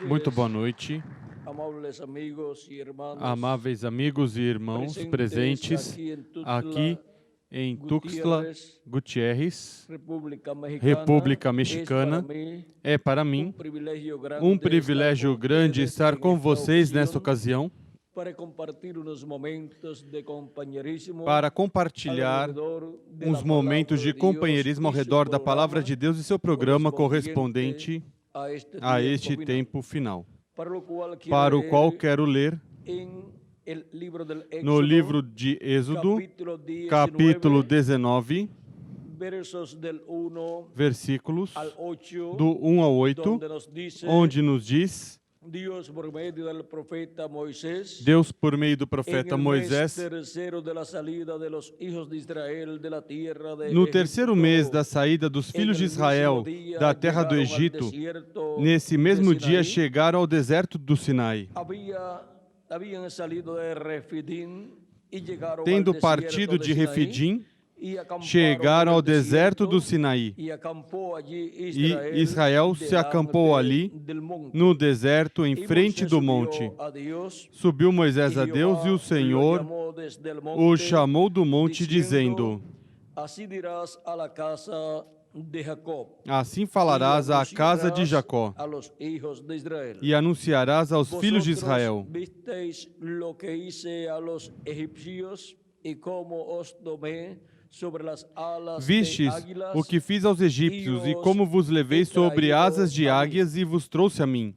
Muito boa noite, amáveis amigos e irmãos presentes aqui em Tuxtla Gutiérrez, República Mexicana. É para mim um privilégio grande estar com vocês nesta ocasião para compartilhar uns momentos de companheirismo ao redor da Palavra de Deus e seu programa correspondente a este tempo final, para o qual quero ler no livro de Êxodo, capítulo 19, versículos do 1 ao 8, onde nos diz: Deus, por meio do profeta Moisés, no terceiro mês da saída dos filhos de Israel da terra do Egito, nesse mesmo dia chegaram ao deserto do Sinai. Tendo partido de Refidim, chegaram ao deserto do Sinaí, e Israel se acampou ali, no deserto, em frente do monte. Subiu Moisés a Deus, e o Senhor o chamou do monte, dizendo: Assim falarás à casa de Jacó, e anunciarás aos filhos de Israel: Vistes o que fiz aos egípcios, e como vos levei sobre asas de águias e vos trouxe a mim.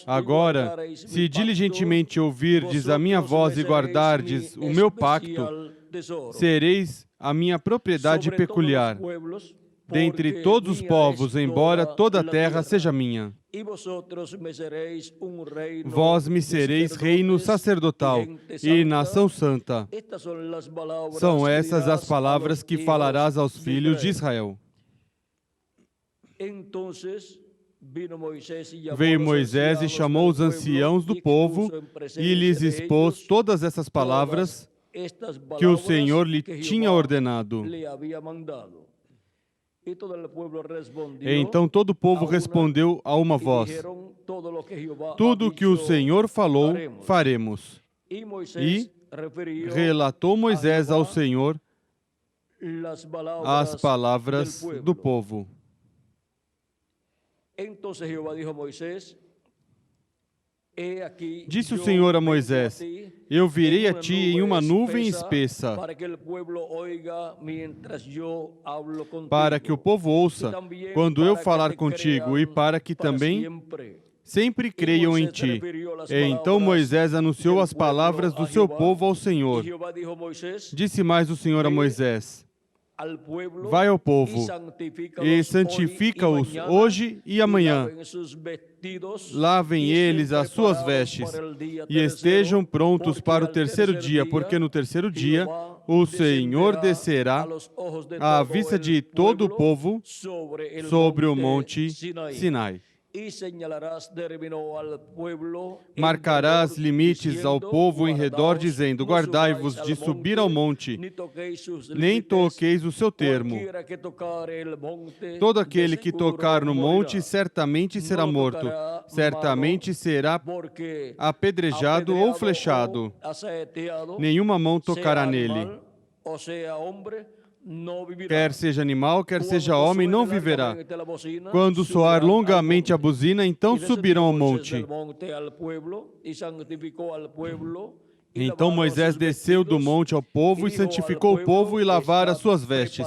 Agora, se diligentemente ouvirdes a minha voz e guardardes o meu pacto, sereis a minha propriedade peculiar dentre todos os povos, embora toda a terra seja minha. Vós me sereis reino sacerdotal e nação santa. São essas as palavras que falarás aos filhos de Israel. Veio Moisés e chamou os anciãos do povo e lhes expôs todas essas palavras que o Senhor lhe tinha ordenado. Então todo o povo respondeu a uma voz: Tudo o que o Senhor falou, faremos. E relatou Moisés ao Senhor as palavras do povo. Disse o Senhor a Moisés: Eu virei a ti em uma nuvem espessa, para que o povo ouça quando eu falar contigo, e para que também sempre creiam em ti. Então Moisés anunciou as palavras do seu povo ao Senhor. Disse mais o Senhor a Moisés: Vai ao povo e santifica-os hoje e amanhã. Lavem eles as suas vestes e estejam prontos para o terceiro dia, porque no terceiro dia o Senhor descerá à vista de todo o povo sobre o monte Sinai. Marcarás limites ao povo em redor, dizendo: Guardai-vos de subir ao monte, nem toqueis o seu termo. Todo aquele que tocar no monte certamente será morto, certamente será apedrejado ou flechado. Nenhuma mão tocará nele. Quer seja animal, quer seja homem, não viverá. Quando soar longamente a buzina, então subirão ao monte. Então Moisés desceu do monte ao povo e santificou o povo e lavara as suas vestes.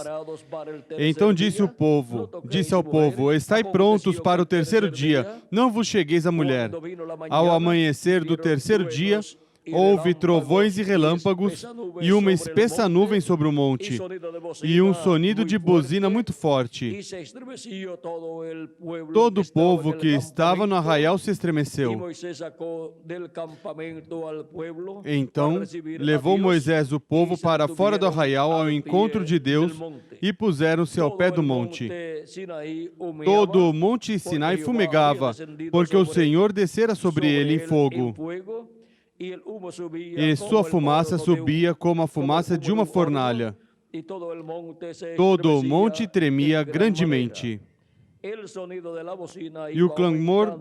Então disse ao povo: Estai prontos para o terceiro dia, não vos chegueis à mulher. Ao amanhecer do terceiro dia, houve trovões e relâmpagos e uma espessa nuvem sobre o monte e um sonido de buzina muito forte. Todo o povo que estava no arraial se estremeceu. Então levou Moisés o povo para fora do arraial ao encontro de Deus e puseram-se ao pé do monte. Todo o monte Sinai fumegava, porque o Senhor descera sobre ele em fogo. E sua fumaça subia como a fumaça de uma fornalha. Todo o monte tremia grandemente. E o clamor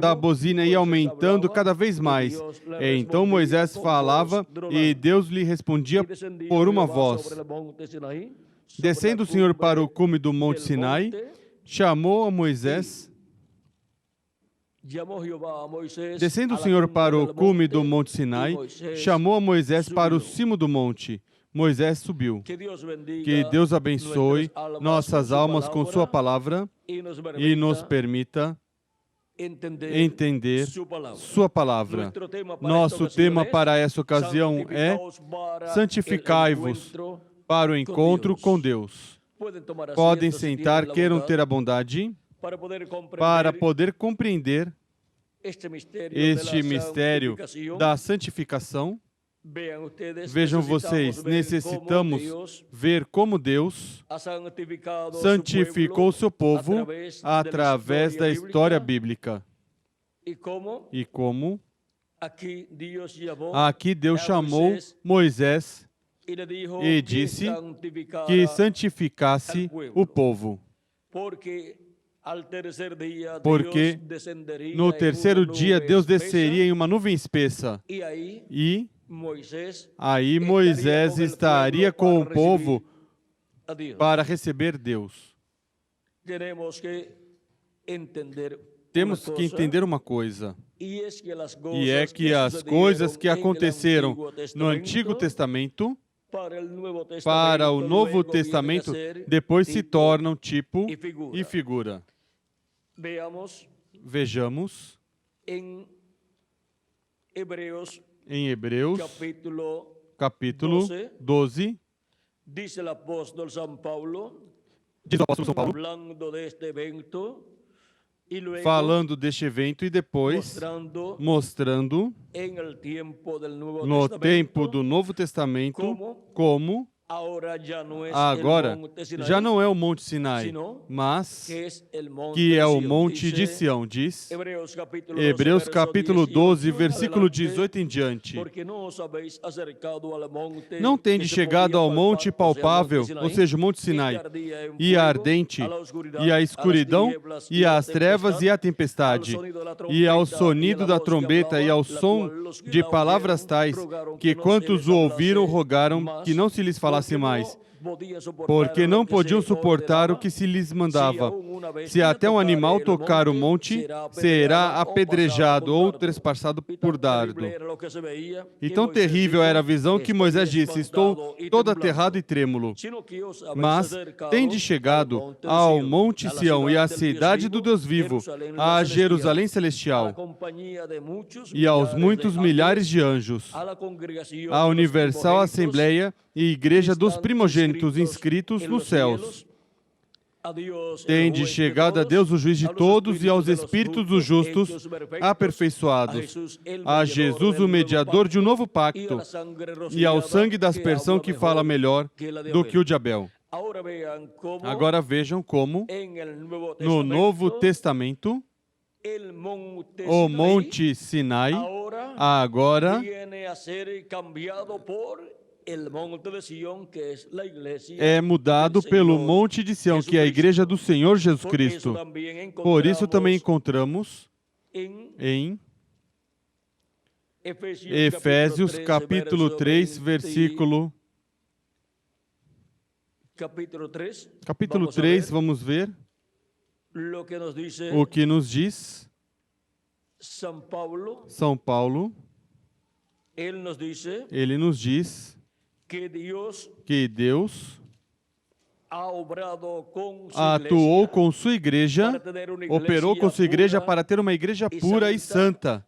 da bozina ia aumentando cada vez mais. Então Moisés falava e Deus lhe respondia por uma voz. Descendo o Senhor para o cume do monte Sinai, chamou a Moisés. Descendo o Senhor para o cume do monte Sinai, chamou a Moisés para o cimo do monte. Moisés subiu. Que Deus abençoe nossas almas com sua palavra e nos permita entender sua palavra. Nosso tema para essa ocasião é santificai-vos para o encontro com Deus. Podem sentar, queiram ter a bondade para poder compreender este mistério da santificação. Vejam vocês, necessitamos ver como Deus santificou o seu povo através da história bíblica. E como aqui Deus chamou Moisés e disse que santificasse o povo. Porque no terceiro dia Deus desceria em uma nuvem espessa. E aí Moisés estaria com o povo para receber Deus. Temos que entender uma coisa. E é que as coisas que aconteceram no Antigo Testamento para o Novo Testamento depois se tornam tipo e figura. Vejamos em Hebreus, capítulo 12, diz o apóstolo São Paulo, falando deste evento e depois mostrando no tempo do Novo Testamento como agora já não é o Monte Sinai, mas que é o Monte de Sião, diz Hebreus capítulo 12, versículo 18 em diante. Não tende chegado ao monte palpável, ou seja, o Monte Sinai, e a ardente, e a escuridão, e as trevas, e a tempestade, e ao sonido da trombeta, e ao som de palavras tais, que quantos o ouviram rogaram que não se lhes falasse mais, porque não podiam suportar o que se lhes mandava. Se até um animal tocar o monte, será apedrejado ou trespassado por dardo. E tão terrível era a visão que Moisés disse: estou todo aterrado e trêmulo. Mas tende chegado ao monte Sião e à cidade do Deus vivo, a Jerusalém celestial, e aos muitos milhares de anjos, à universal assembleia e igreja dos primogênitos inscritos nos céus. Tende chegado a Deus, o juiz de todos, e aos espíritos dos justos aperfeiçoados, a Jesus, o mediador de um novo pacto, e ao sangue da aspersão que fala melhor do que o de Abel. Agora vejam como, no Novo Testamento, o Monte Sinai agora é mudado pelo Monte de Sião, que é a Igreja do Senhor Jesus Cristo. Por isso também encontramos em Efésios capítulo 3, versículo... Capítulo 3, vamos ver o que nos diz São Paulo. Ele nos diz que Deus atuou com sua igreja, operou com sua igreja para ter uma igreja pura e santa,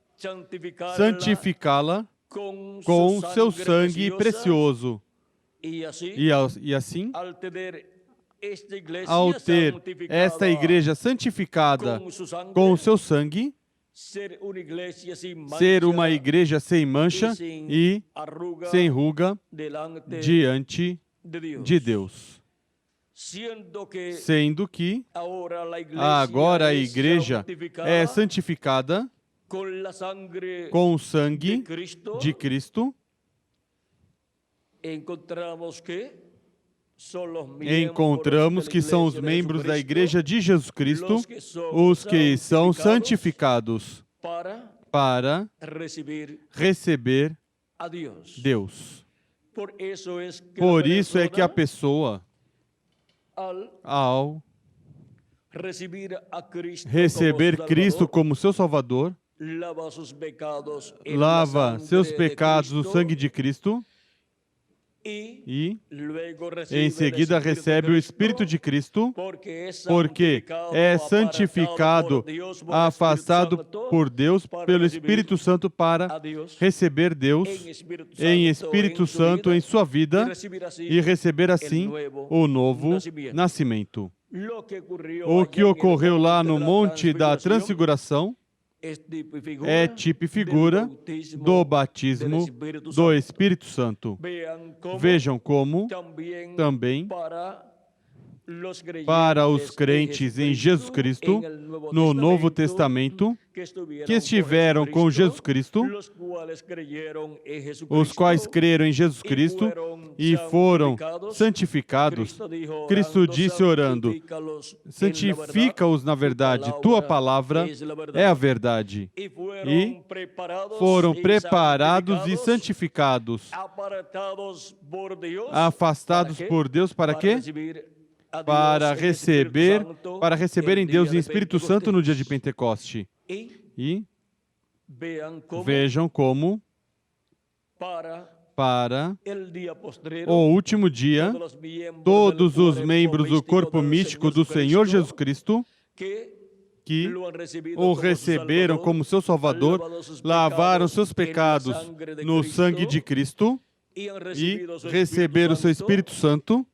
santificá-la com seu sangue precioso. E assim, ao ter esta igreja santificada com o seu sangue, ser uma igreja sem mancha e sem ruga diante de Deus. Sendo que agora a igreja é santificada com o sangue de Cristo, encontramos que são os membros da Igreja de Jesus Cristo, os que são santificados para receber Deus. Por isso é que a pessoa, ao receber Cristo como seu Salvador, lava seus pecados no sangue de Cristo e, em seguida, recebe o Espírito de Cristo, porque é santificado, afastado por Deus, pelo Espírito Santo para receber Deus em Espírito Santo em sua vida e receber assim o novo nascimento. O que ocorreu lá no Monte da Transfiguração é tipo e figura do batismo do Espírito Santo. Vejam como também para os crentes em Jesus Cristo, no Novo Testamento, que estiveram com Jesus Cristo, os quais creram em Jesus Cristo e foram santificados, Cristo disse orando, santifica-os na verdade, tua palavra é a verdade. E foram preparados e santificados, afastados por Deus para quê? Para receberem Deus em Espírito Santo no dia de Pentecoste. E vejam como para o último dia, todos os membros do corpo místico do Senhor Jesus Cristo, que o receberam como seu Salvador, lavaram seus pecados no sangue de Cristo e receberam o seu Espírito Santo,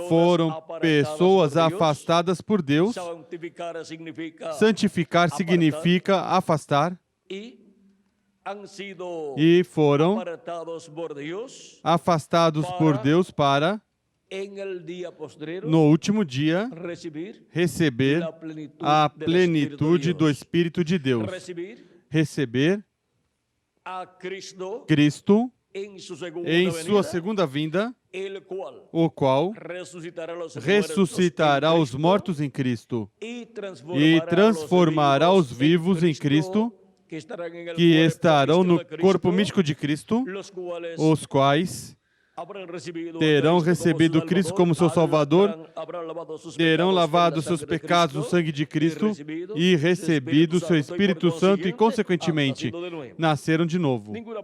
foram pessoas afastadas por Deus. Santificar significa afastar. E foram afastados por Deus para, no último dia, receber a plenitude do Espírito de Deus. Receber Cristo em sua segunda vinda, o qual ressuscitará os mortos em Cristo e transformará os vivos em Cristo, que estarão no corpo místico de Cristo, os quais terão recebido Cristo como seu Salvador, terão lavado seus pecados no sangue de Cristo e recebido seu Espírito Santo e, consequentemente, nasceram de novo. Nenhuma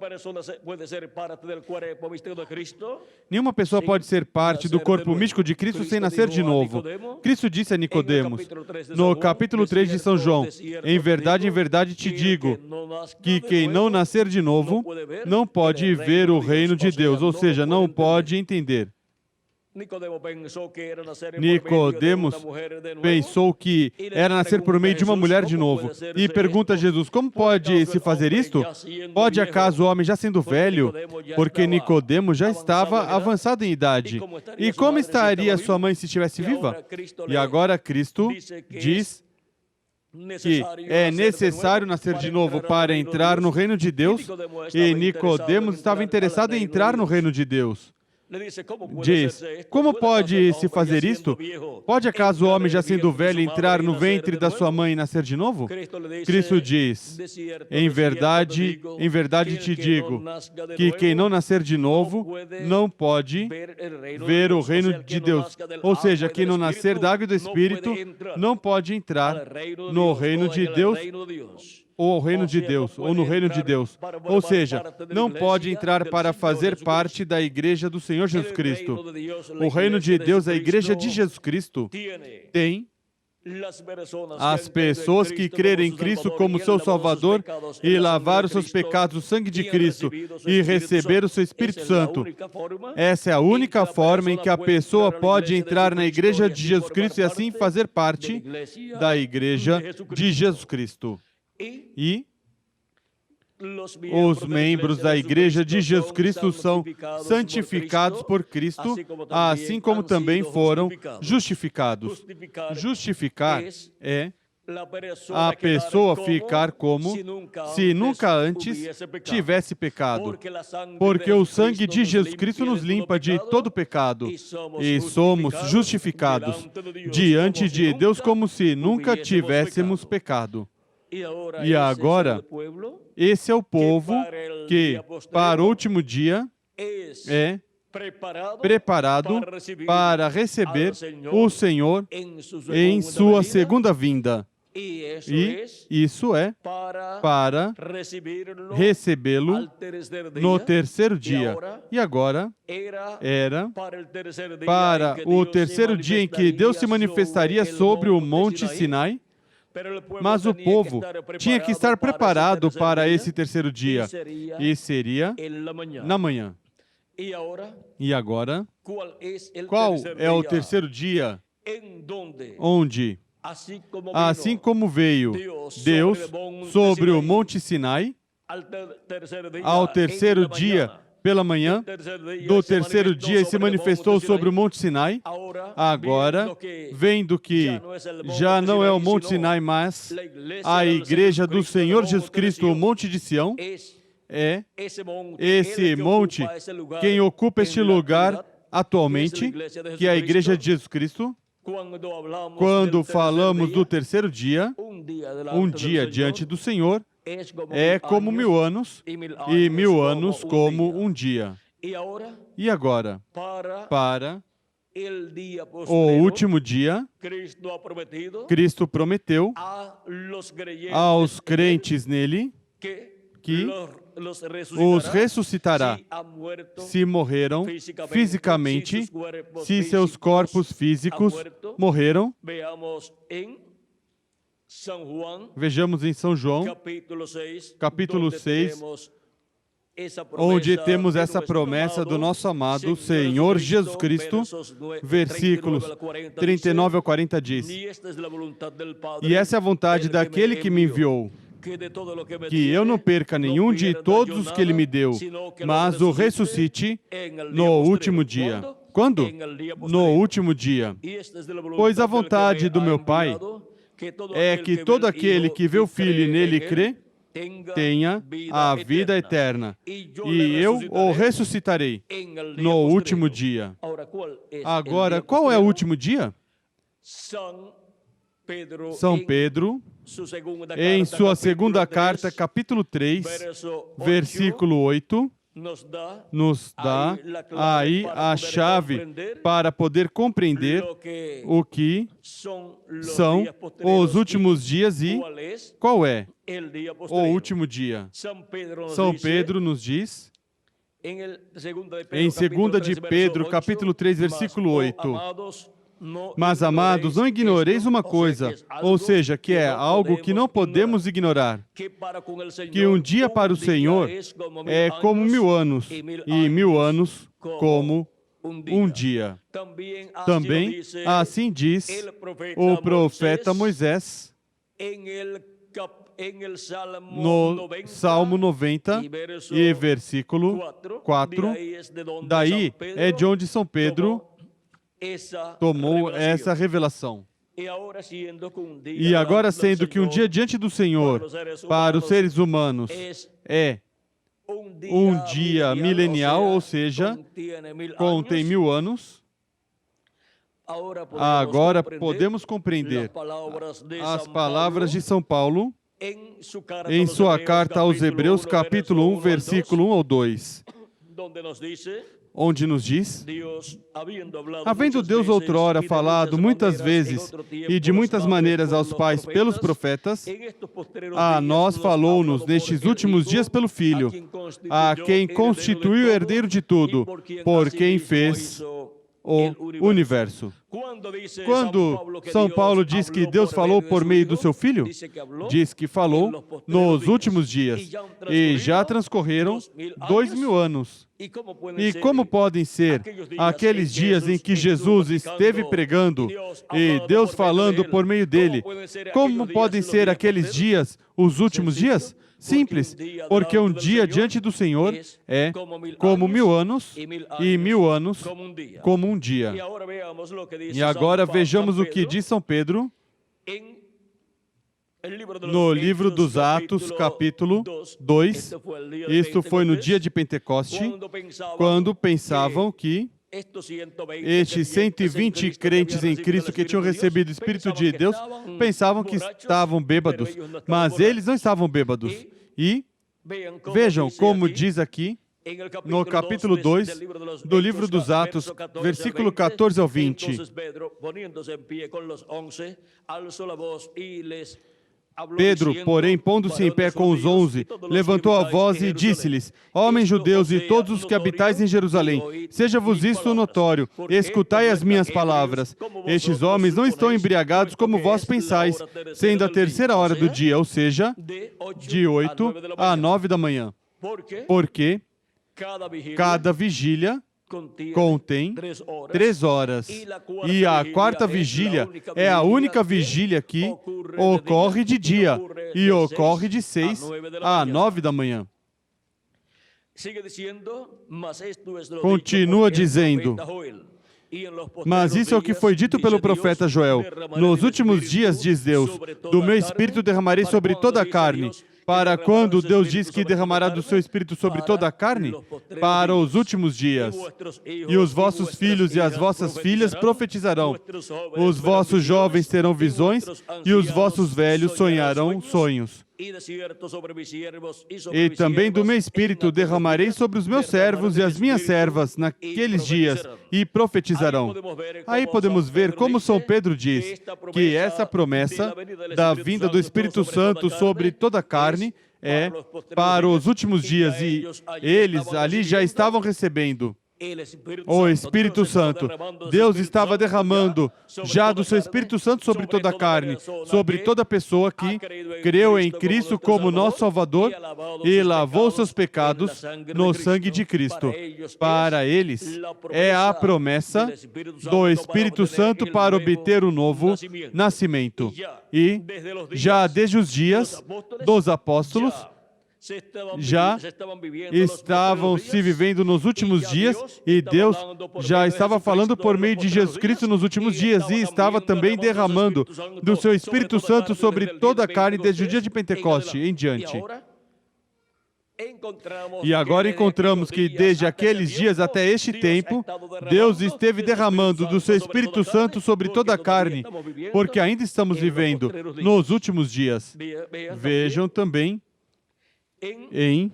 pessoa pode ser parte do corpo místico de Cristo sem nascer de novo. Cristo disse a Nicodemos, no capítulo 3 de São João, em verdade te digo, que quem não nascer de novo não pode ver o reino de Deus, ou seja, não pode entender. Nicodemos pensou que era nascer por meio de uma mulher de novo. E pergunta a Jesus, como pode se fazer isto? Pode acaso o homem já sendo velho? Porque Nicodemos já estava avançado em idade. E como estaria sua mãe se estivesse viva? E agora Cristo diz que é necessário nascer de novo para entrar no reino de Deus, e Nicodemos estava interessado em entrar no reino de Deus. Diz, como pode se fazer isto? Pode acaso o homem já sendo velho entrar no ventre da sua mãe e nascer de novo? Cristo diz, em verdade te digo, que quem não nascer de novo não pode ver o reino de Deus. Ou seja, quem não nascer da água e do Espírito não pode entrar no reino de Deus, ou no reino de Deus. Ou seja, não pode entrar para fazer parte da igreja do Senhor Jesus Cristo. O reino de Deus, a igreja de Jesus Cristo, tem as pessoas que crerem em Cristo como seu Salvador e lavar os seus pecados no sangue de Cristo e receber o seu Espírito Santo. Essa é a única forma em que a pessoa pode entrar na igreja de Jesus Cristo e assim fazer parte da igreja de Jesus Cristo. E os membros da Igreja de Jesus Cristo são santificados por Cristo, assim como também foram justificados. Justificar é a pessoa ficar como se nunca antes tivesse pecado. Porque o sangue de Jesus Cristo nos limpa de todo pecado e somos justificados diante de Deus como se nunca tivéssemos pecado. E agora, esse é o povo que, para o último dia, é preparado para receber o Senhor em sua segunda vinda. E isso é para recebê-lo no terceiro dia. E agora era para o terceiro dia em que Deus se manifestaria sobre o Monte Sinai, mas o povo tinha que estar preparado para esse terceiro dia, e seria na manhã. E agora, qual é o terceiro dia onde, assim como veio Deus sobre o Monte Sinai, ao terceiro dia pela manhã, do terceiro dia se manifestou sobre o Monte Sinai, agora, vendo que já não é o Monte Sinai, mas a Igreja do Senhor Jesus Cristo, o Monte de Sião, é esse monte quem ocupa este lugar atualmente, que é a Igreja de Jesus Cristo. Quando falamos do terceiro dia, um dia diante do Senhor é como 1000 anos, e 1000 anos como um dia. E agora, para o último dia, Cristo prometeu aos crentes nele que os ressuscitará se morreram fisicamente, se seus corpos físicos morreram. Vejamos em São João, capítulo 6, onde temos essa promessa do nosso amado Senhor Jesus Cristo, versículos 39 ao 40 diz: E essa é a vontade daquele que me enviou, que eu não perca nenhum de todos os que Ele me deu, mas o ressuscite no último dia. Quando? No último dia. Pois a vontade do meu Pai é que todo aquele que vê o Filho e nele crê, tenha a vida eterna, e eu o ressuscitarei no último dia. Agora, qual é o último dia? São Pedro, em sua segunda carta, capítulo 3, versículo 8, nos dá aí a chave para poder compreender o que são os últimos dias e qual é o último dia. São Pedro nos diz, em 2 de Pedro, capítulo 3, versículo 8, mas, amados, não ignoreis uma coisa, ou seja, que é algo que não podemos ignorar, que um dia para o Senhor é como 1000 anos, e 1000 anos como um dia. Também assim diz o profeta Moisés no Salmo 90 e versículo 4. Daí é de onde São Pedro tomou essa revelação. E agora, sendo que um dia diante do Senhor, para os seres humanos, é um dia milenial, ou seja, contém 1000 anos, agora podemos compreender as palavras de São Paulo em sua carta aos Hebreus, capítulo 1, versículo 1 ao 2, onde nos diz: havendo Deus outrora falado muitas vezes e de muitas maneiras aos pais pelos profetas, a nós falou-nos nestes últimos dias pelo Filho, a quem constituiu o herdeiro de tudo, por quem fez o universo. Quando São Paulo diz que Deus falou por meio do seu Filho, diz que falou nos últimos dias, e já transcorreram 2000 anos. E como podem ser aqueles dias em que Jesus esteve pregando e Deus falando por meio dele? Como podem ser aqueles dias os últimos dias? Simples, porque um dia diante do Senhor é como 1000 anos e 1000 anos como um dia. E agora vejamos o que diz São Pedro No livro dos Atos, capítulo 2, isto foi no dia de Pentecoste, quando pensavam que estes 120 crentes em Cristo que tinham recebido o Espírito de Deus pensavam que estavam bêbados, mas eles não estavam bêbados. E vejam como diz aqui, no capítulo 2 do livro dos Atos, versículo 14 ao 20. Pedro, porém, pondo-se em pé com os 11, levantou a voz e disse-lhes: Homens judeus e todos os que habitais em Jerusalém, seja-vos isto notório, escutai as minhas palavras. Estes homens não estão embriagados como vós pensais, sendo a terceira hora do dia, ou seja, de 8 a 9 da manhã. Porque cada vigília contém 3 horas. E a quarta vigília é a única vigília que ocorre de dia e ocorre de 6 a 9 da manhã. Continua dizendo: mas isso é o que foi dito pelo profeta Joel. Nos últimos dias, diz Deus, do meu Espírito derramarei sobre toda a carne. Para quando Deus diz que derramará do seu Espírito sobre toda a carne? Para os últimos dias. E os vossos filhos e as vossas filhas profetizarão. Os vossos jovens terão visões e os vossos velhos sonharão sonhos. E também do meu Espírito derramarei sobre os meus servos e as minhas servas naqueles dias, e profetizarão. Aí podemos ver como São Pedro diz que essa promessa da vinda do Espírito Santo sobre toda a carne é para os últimos dias, e eles ali já estavam recebendo o Espírito Santo. Deus estava derramando já do seu Espírito Santo sobre toda a carne, sobre toda pessoa que creu em Cristo como nosso Salvador e lavou seus pecados no sangue de Cristo. Para eles é a promessa do Espírito Santo para obter o novo nascimento. E já desde os dias dos apóstolos, já estavam se vivendo nos últimos dias, e Deus já estava falando por meio de Jesus Cristo nos últimos dias, e estava também derramando do seu Espírito Santo sobre toda a carne desde o dia de Pentecoste em diante. E agora encontramos que desde aqueles dias até este tempo, Deus esteve derramando do seu Espírito Santo sobre toda a carne, porque ainda estamos vivendo nos últimos dias. Vejam também em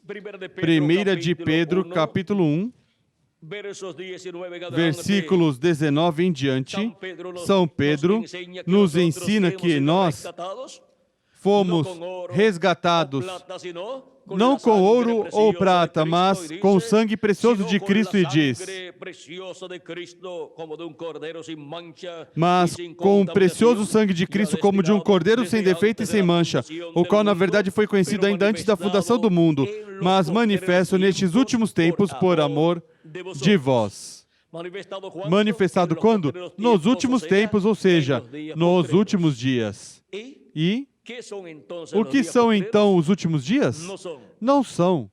1 de Pedro, capítulo 1, versículos 19 em diante, São Pedro nos ensina que nós fomos resgatados não com ouro ou prata, mas com o sangue precioso de Cristo, e diz: mas com o precioso sangue de Cristo, como de um cordeiro sem defeito e sem mancha, o qual na verdade foi conhecido ainda antes da fundação do mundo, mas manifesto nestes últimos tempos por amor de vós. Manifestado quando? Nos últimos tempos, ou seja, nos últimos dias. E o que são então os últimos dias? Não são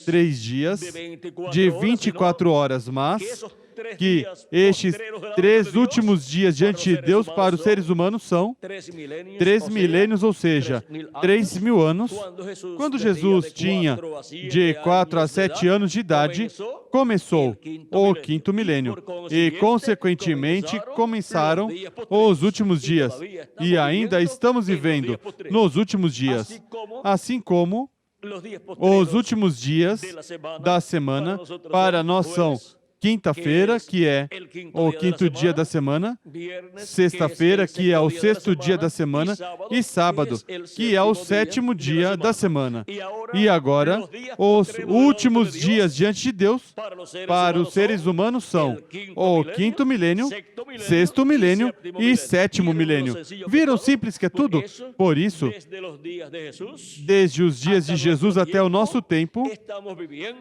3 dias de 24 horas, mas que estes 3 últimos dias diante de Deus para os seres humanos são 3 milênios, ou seja, 3.000 anos. Quando Jesus tinha de 4 a 7 anos de idade, começou o 5º milênio e, consequentemente, começaram os últimos dias. E ainda estamos vivendo nos últimos dias, assim como os últimos dias da semana para nós são quinta-feira, que é o 5º dia da semana, sexta-feira, que é o 6º dia da semana, e sábado, que é o 7º dia da semana. E agora, os últimos dias diante de Deus, para os seres humanos, são o 5º milênio, 6º milênio e 7º milênio. Viram simples que é tudo? Por isso, desde os dias de Jesus até o nosso tempo,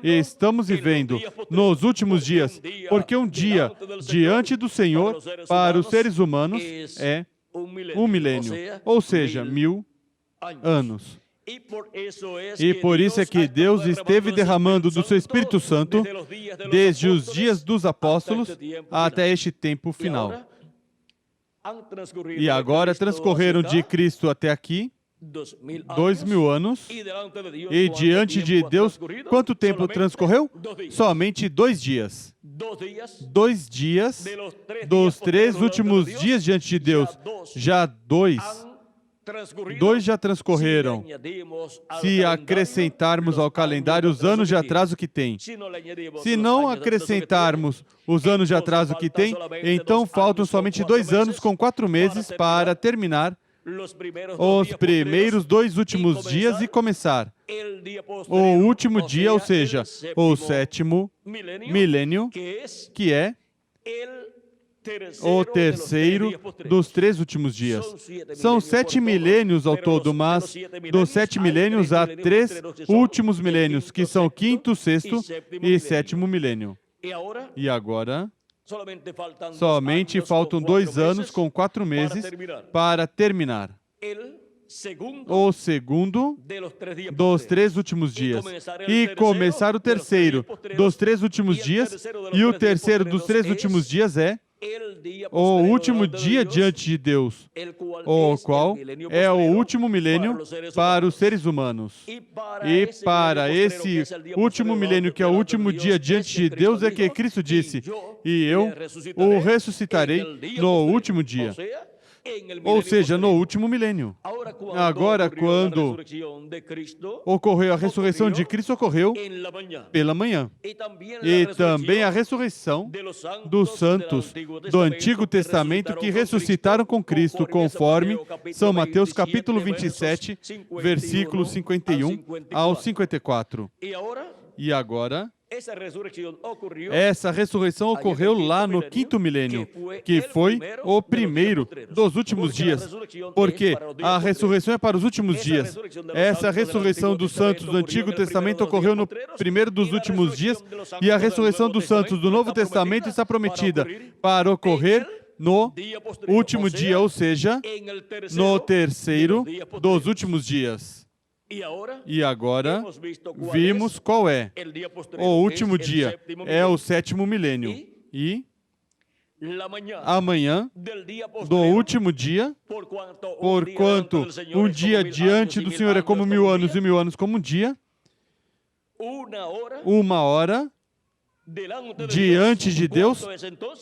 estamos vivendo nos últimos dias, porque um dia diante do Senhor para os seres humanos é 1 milênio, ou seja, 1000 anos. E por isso é que Deus esteve derramando do seu Espírito Santo desde os dias dos apóstolos até este tempo final. E agora transcorreram de Cristo até aqui 2000 anos. E diante de Deus, quanto tempo transcorreu? Somente 2 dias. 2 dias dos 3 últimos dias diante de Deus. Já 2 já transcorreram. Se acrescentarmos ao calendário os anos de atraso que tem. Se não acrescentarmos os anos de atraso que tem, então faltam somente 2 anos com 4 meses para terminar os primeiros 2 últimos dias e começar o último dia, ou seja, o 7º milênio, que é o terceiro dos 3 últimos dias. São 7 milênios ao todo, mas dos 7 milênios há 3 últimos milênios, que são o 5º, 6º e 7º milênio. E agora, somente faltam 2 anos com 4 meses para terminar o segundo dos 3 últimos dias e começar o terceiro dos 3 últimos dias, e o terceiro dos 3 últimos dias é o último dia diante de Deus, o qual é o último milênio para os seres humanos. E para esse último milênio, que é o último dia diante de Deus, é que Cristo disse: e eu o ressuscitarei no último dia. Ou seja, no último milênio. Agora, quando ocorreu a ressurreição de Cristo, ocorreu pela manhã. E também a ressurreição dos santos do Antigo Testamento que ressuscitaram com Cristo, conforme São Mateus capítulo 27, versículos 51 ao 54. E agora, essa ressurreição ocorreu lá no 5º milênio, que foi o primeiro dos últimos dias, porque a ressurreição é para os últimos dias. Essa ressurreição dos santos do Antigo Testamento ocorreu no primeiro dos últimos dias, e a ressurreição dos santos do Novo Testamento está prometida para ocorrer no último dia, ou seja, no terceiro dos últimos dias. E agora, vimos qual é o último dia. É o 7º milênio. E amanhã do último dia, porquanto um dia diante do Senhor é como 1000 anos e 1000 anos como um dia, 1 hora diante de Deus.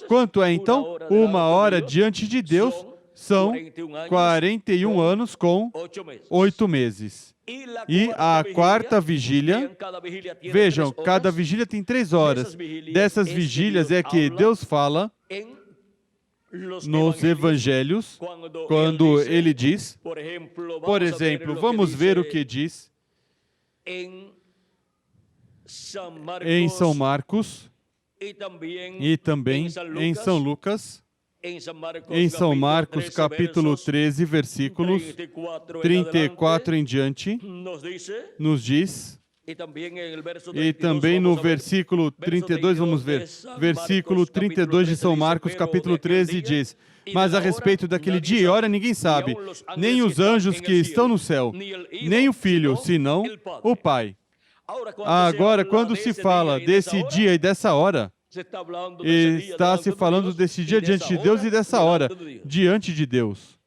Quanto é então 1 hora diante de Deus? São 41 anos com 8 meses. E a 4ª vigília, vejam, cada vigília tem 3 horas. Dessas vigílias é que Deus fala nos evangelhos, quando ele diz, por exemplo, vamos ver o que diz em São Marcos e também em São Lucas. Em São Marcos, capítulo 13, versículos 34 em diante, nos diz, e também no versículo 32, vamos ver, versículo 32 de São Marcos, capítulo 13, diz: mas a respeito daquele dia e hora ninguém sabe, nem os anjos que estão no céu, nem o Filho, senão o Pai. Agora, quando se fala desse dia e dessa hora, está se falando desse dia diante de Deus e dessa hora diante de Deus.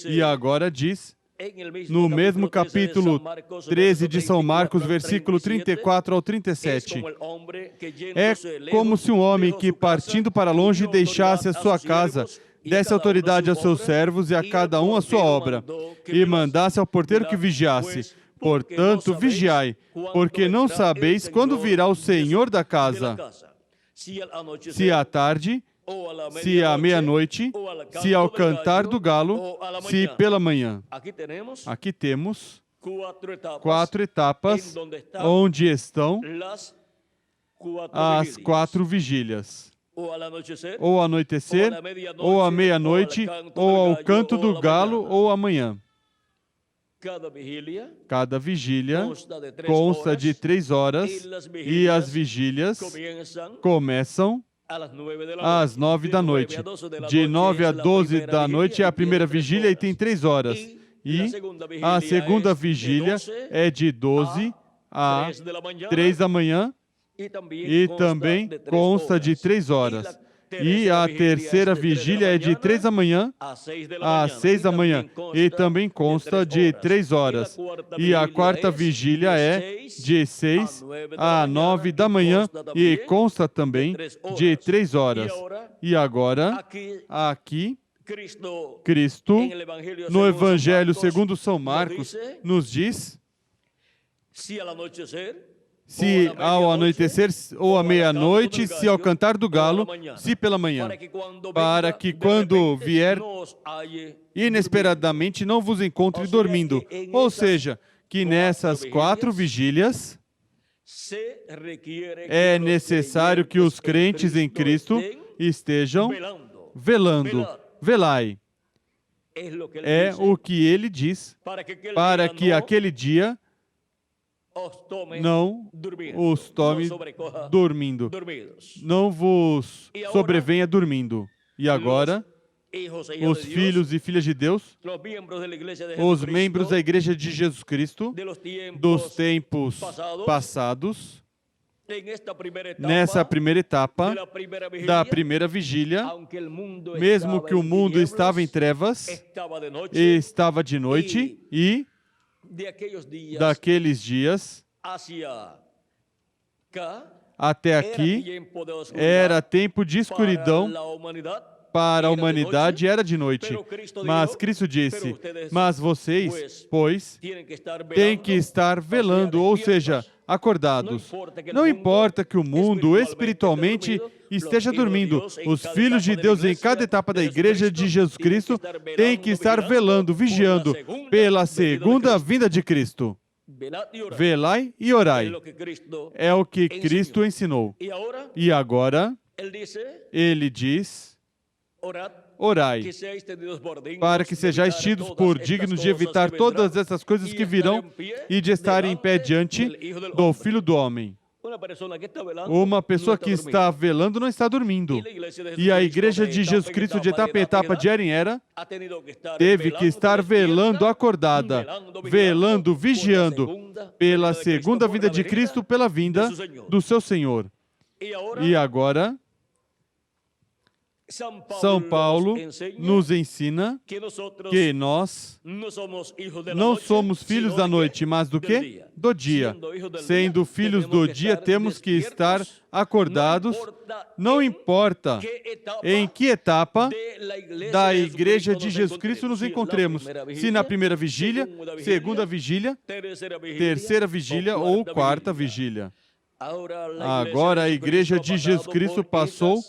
E agora diz, no mesmo capítulo 13 de São Marcos, versículo 34 ao 37, é como se um homem que, partindo para longe, deixasse a sua casa, desse autoridade aos seus servos e a cada um a sua obra, e mandasse ao porteiro que vigiasse. Portanto, vigiai, porque não sabeis quando virá o Senhor da casa. Se à tarde, se à meia-noite, se ao cantar do galo, se pela manhã. Aqui temos 4 etapas onde estão as 4 vigílias. Ou ao anoitecer, ou à meia-noite, ou ao canto do galo, ou amanhã. Cada vigília consta de 3 horas e as vigílias começam às 9 da noite. De 9 a 12 da noite é a primeira vigília e tem 3 horas. E a segunda vigília é de 12 a 3 da manhã e também consta de 3 horas. E a terceira vigília é de 3 da manhã às 6 da manhã. E também consta de 3 horas. E a quarta vigília é de 6 a 9 da manhã e consta também de 3 horas. E agora, aqui, Cristo, no Evangelho segundo São Marcos, nos diz: se ao anoitecer ou à meia-noite, se ao cantar do galo, se pela manhã, para que quando vier inesperadamente não vos encontre dormindo. Ou seja, que nessas 4 vigílias é necessário que os crentes em Cristo estejam velando. Velai. É o que ele diz, para que aquele dia não os tome dormindo, não vos sobrevenha dormindo. E agora, os filhos e filhas de Deus, os membros da Igreja de Jesus Cristo, dos tempos passados, nessa primeira etapa da primeira vigília, mesmo que o mundo estava em trevas, estava de noite, e daqueles dias até aqui era tempo de escuridão para a humanidade, era de noite. Mas Cristo disse: mas vocês, pois, têm que estar velando, ou seja, acordados. Não importa que o mundo espiritualmente esteja dormindo, os filhos de Deus em cada etapa da Igreja de Jesus Cristo têm que estar velando, vigiando pela segunda vinda de Cristo. Velai e orai. É o que Cristo ensinou. E agora, ele diz: orai, para que sejais tidos por dignos de evitar todas essas coisas que virão e de estarem em pé diante do Filho do Homem. Uma pessoa que está velando não está dormindo. E a Igreja de Jesus Cristo, de etapa em etapa, de era em era, teve que estar velando, acordada, velando, vigiando pela segunda vinda de Cristo, pela vinda do seu Senhor. E agora, São Paulo nos ensina que nós não somos filhos da noite, mas do quê? Do dia. Sendo filhos do dia, temos que estar acordados, não importa em que etapa da Igreja de Jesus Cristo nos encontremos. Se na primeira vigília, segunda vigília, terceira vigília ou quarta vigília. Agora a Igreja de Jesus Cristo passou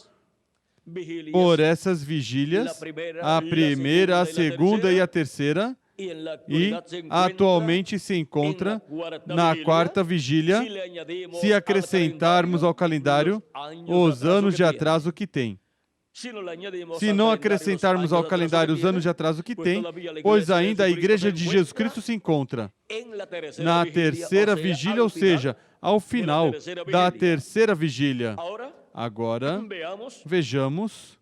por essas vigílias, a primeira, a segunda e a terceira, e atualmente se encontra na quarta vigília, se acrescentarmos ao calendário os anos de atraso que tem. Se não acrescentarmos ao calendário os anos de atraso que tem, pois ainda a Igreja de Jesus Cristo se encontra na terceira vigília, ou seja, ao final da terceira vigília. Agora, vejamos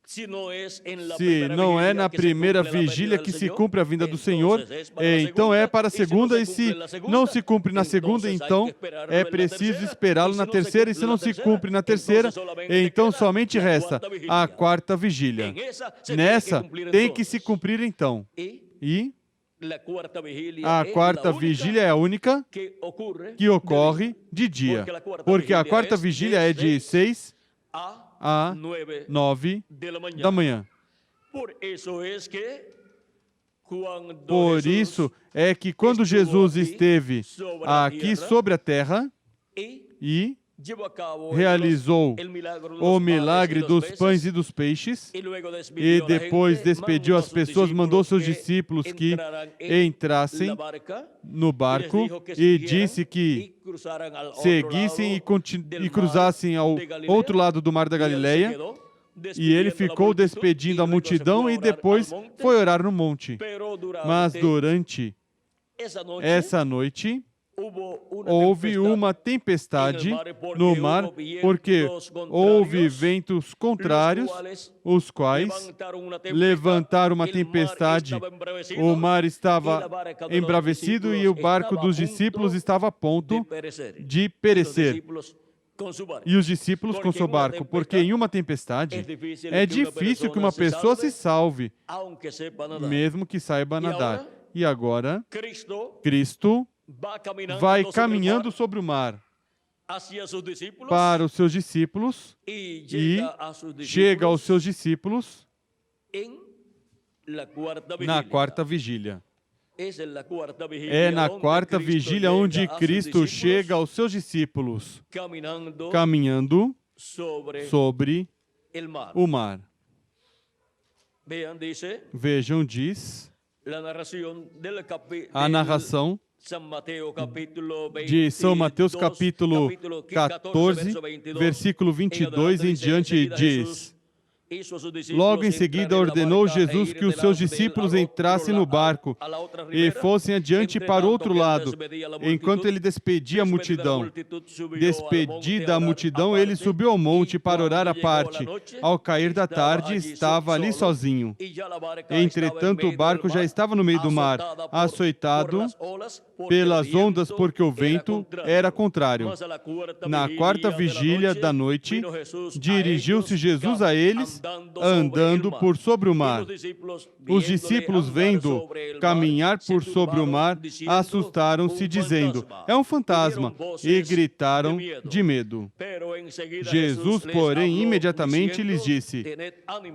se não é na primeira vigília que se cumpre a vinda do Senhor, então é para a segunda, e se não se cumpre na segunda, então é preciso esperá-lo na terceira, e se não se cumpre na terceira, então somente resta a quarta vigília. Nessa tem que se cumprir então. E a quarta vigília é a única que ocorre de dia, porque a quarta vigília é de 6 a 9 da manhã. Por isso é que quando Jesus esteve aqui sobre a terra e realizou o milagre dos pães e dos peixes, e depois despediu as pessoas, mandou seus discípulos que entrassem no barco e disse que seguissem e cruzassem ao outro lado do Mar da Galileia, e ele ficou despedindo a multidão e depois foi orar no monte. Mas durante essa noite, houve uma tempestade no mar, porque houve ventos contrários, os quais levantaram uma tempestade. O mar estava embravecido e o barco dos discípulos estava a ponto de perecer. e os discípulos com seu barco, porque em uma tempestade é difícil que uma pessoa se salve, mesmo que saiba nadar. E agora, Cristo vai caminhando sobre o mar para os seus discípulos e chega aos seus discípulos na quarta vigília. É na quarta vigília onde Cristo chega aos seus discípulos, caminhando sobre o mar. Vejam, diz a narração de São Mateus, capítulo 14, versículo 22 em diante, diz: Logo em seguida ordenou Jesus que os seus discípulos entrassem no barco e fossem adiante para o outro lado, enquanto ele despedia a multidão. Despedida a multidão, ele subiu ao monte para orar à parte. Ao cair da tarde, estava ali sozinho. Entretanto, o barco já estava no meio do mar, açoitado pelas ondas, porque o vento era contrário. Na quarta vigília da noite, dirigiu-se Jesus a eles, andando por sobre o mar. Os discípulos, vendo caminhar por sobre o mar, assustaram-se, dizendo: é um fantasma, e gritaram de medo. Jesus, porém, imediatamente lhes disse: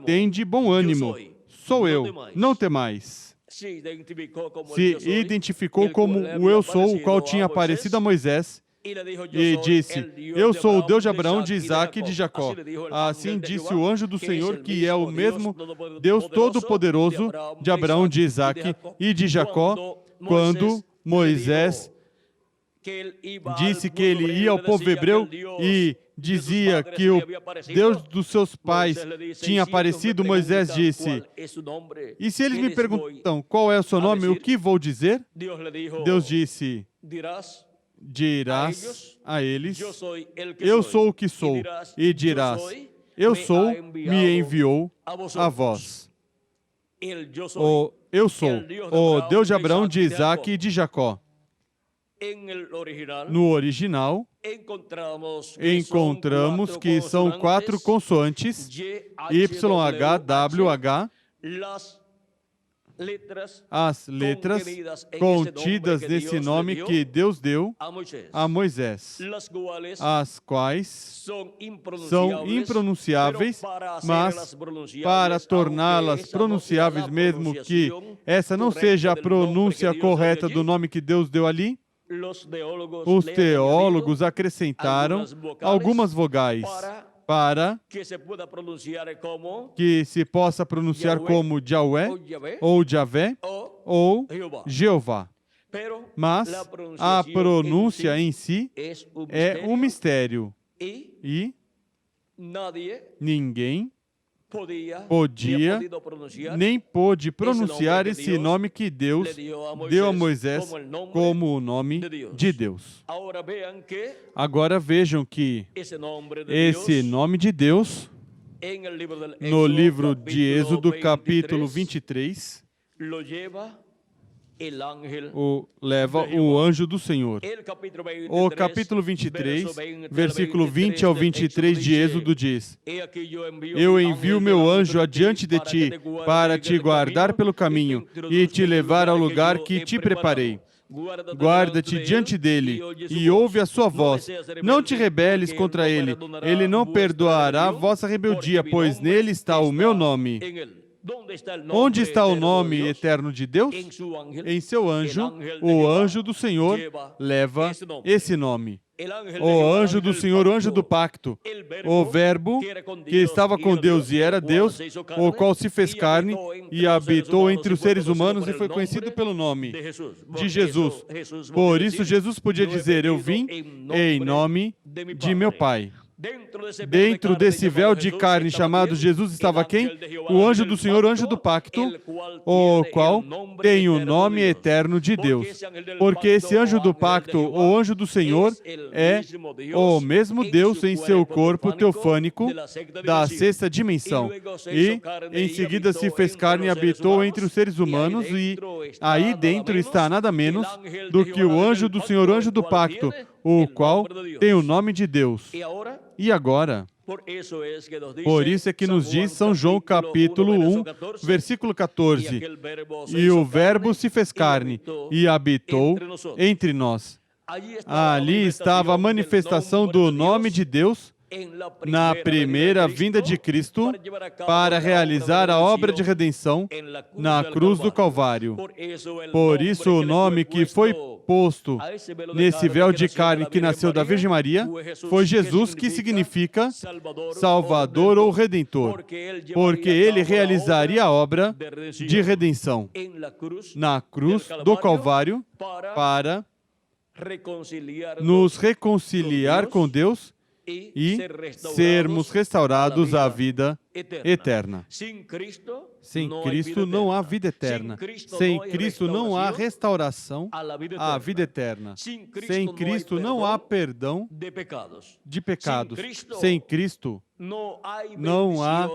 tende bom ânimo, sou eu, não temais. Se identificou como o Eu Sou, o qual tinha aparecido a Moisés, e disse: eu sou o Deus de Abraão, de Isaque e de Jacó. Assim disse o anjo do Senhor, que é o mesmo Deus Todo-Poderoso de Abraão, de Isaque e de Jacó, quando Moisés disse que ele ia ao povo hebreu e dizia que o Deus dos seus pais tinha aparecido. Moisés disse: e se eles me perguntam qual é o seu nome, o que vou dizer? Deus disse: dirás a eles: eu sou o que sou. E dirás: eu sou, me enviou a vós. O eu sou, o Deus de Abraão, de Isaque e de Jacó. No original, encontramos que são 4 consoantes: Y, H, W, H. As letras contidas nesse nome que Deus deu a Moisés, as quais são impronunciáveis, mas para torná-las pronunciáveis, mesmo que essa não seja a pronúncia correta do nome que Deus deu ali, os teólogos acrescentaram algumas vogais para que se possa pronunciar como Yahweh, ou Javé, ou Jeová. Mas a pronúncia em si é um mistério. E ninguém podia, nem pôde pronunciar esse nome que Deus deu a Moisés como o nome de Deus. Agora vejam que esse nome de Deus, no livro de Êxodo, capítulo 23, leva o anjo do Senhor. O capítulo 23, versículo 20 ao 23 de Êxodo diz: eu envio meu anjo adiante de ti, para te guardar pelo caminho e te levar ao lugar que te preparei. Guarda-te diante dele e ouve a sua voz. Não te rebeles contra ele. Ele não perdoará vossa rebeldia, pois nele está o meu nome. Onde está o nome eterno de Deus? Em seu anjo. O anjo do Senhor leva esse nome. O anjo do Senhor, o anjo do pacto, o verbo que estava com Deus e era Deus, o qual se fez carne e habitou entre os seres humanos e foi conhecido pelo nome de Jesus. Por isso Jesus podia dizer: eu vim em nome de meu Pai. Dentro desse véu de carne chamado Jesus estava quem? O anjo do Senhor, o anjo do pacto, o qual tem o nome eterno de Deus. Porque esse anjo do pacto, o anjo do Senhor, é o mesmo Deus em seu corpo teofânico da sexta dimensão. E em seguida se fez carne e habitou entre os seres humanos, e aí dentro está nada menos do que o anjo do Senhor, o anjo do pacto, o qual tem o nome de Deus. E agora, por isso é que nos diz São João capítulo 1, versículo 14, e o Verbo se fez carne e habitou entre nós. Ali estava a manifestação do nome de Deus na primeira vinda de Cristo para realizar a obra de redenção na cruz do Calvário. Por isso, o nome que foi posto nesse véu de carne que nasceu da Virgem Maria foi Jesus, que significa Salvador ou Redentor, porque ele realizaria a obra de redenção na cruz do Calvário para nos reconciliar com Deus e sermos restaurados à vida eterna. Sem Cristo não há vida eterna. Sem Cristo não há restauração à vida eterna. Sem Cristo não há perdão de pecados. Sem Cristo não há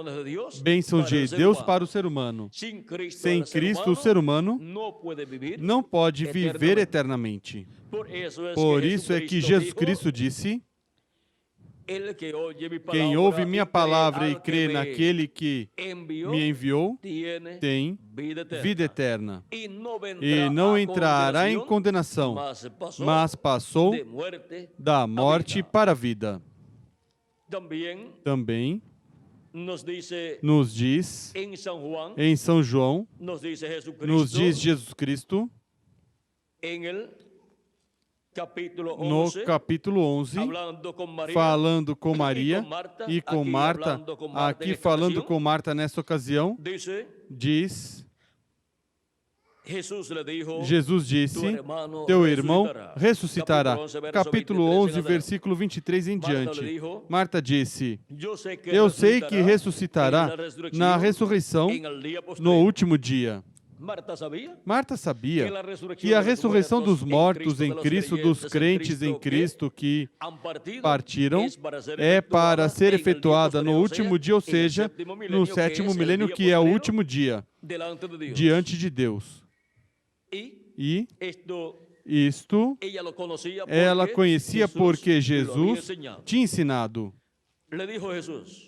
bênção de Deus para o ser humano. Sem Cristo, o ser humano não pode viver eternamente. Por isso é que Jesus Cristo disse: quem ouve minha palavra e crê naquele que me enviou tem vida eterna e não entrará em condenação, mas passou da morte para a vida. Também nos diz em São João, nos diz Jesus Cristo, no capítulo 11, falando com Maria e com Marta, aqui falando com Marta nessa ocasião, diz, Jesus disse, teu irmão ressuscitará. Capítulo 11, versículo 23 em diante. Marta disse, eu sei que ressuscitará na ressurreição no último dia. Marta sabia que a ressurreição dos mortos em Cristo, dos crentes em Cristo que partiram, é para ser efetuada no último dia, ou seja, no 7º milênio, que é o último dia, diante de Deus. E isto ela conhecia porque Jesus tinha ensinado.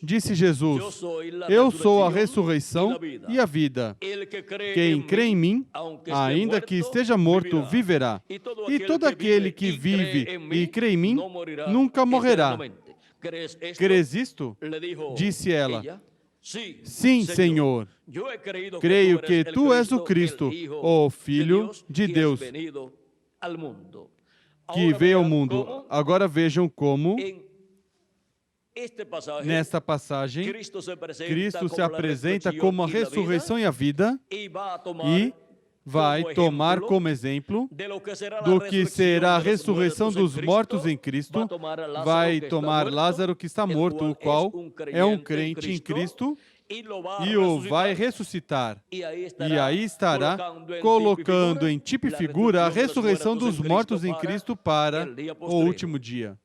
Disse Jesus, eu sou a ressurreição e a vida. Quem crê em mim, ainda que esteja morto, viverá. E todo aquele que vive e crê em mim, nunca morrerá. Crês isto? Disse ela. Sim, Senhor. Creio que tu és o Cristo, o Filho de Deus, que veio ao mundo. Agora vejam como nesta passagem, Cristo se apresenta como a ressurreição e a vida e vai tomar como exemplo do que será a ressurreição dos mortos em Cristo, vai tomar Lázaro que está morto, o qual é um crente em Cristo, e o vai ressuscitar. E aí estará colocando em tipo e figura a ressurreição dos mortos em Cristo para o último dia.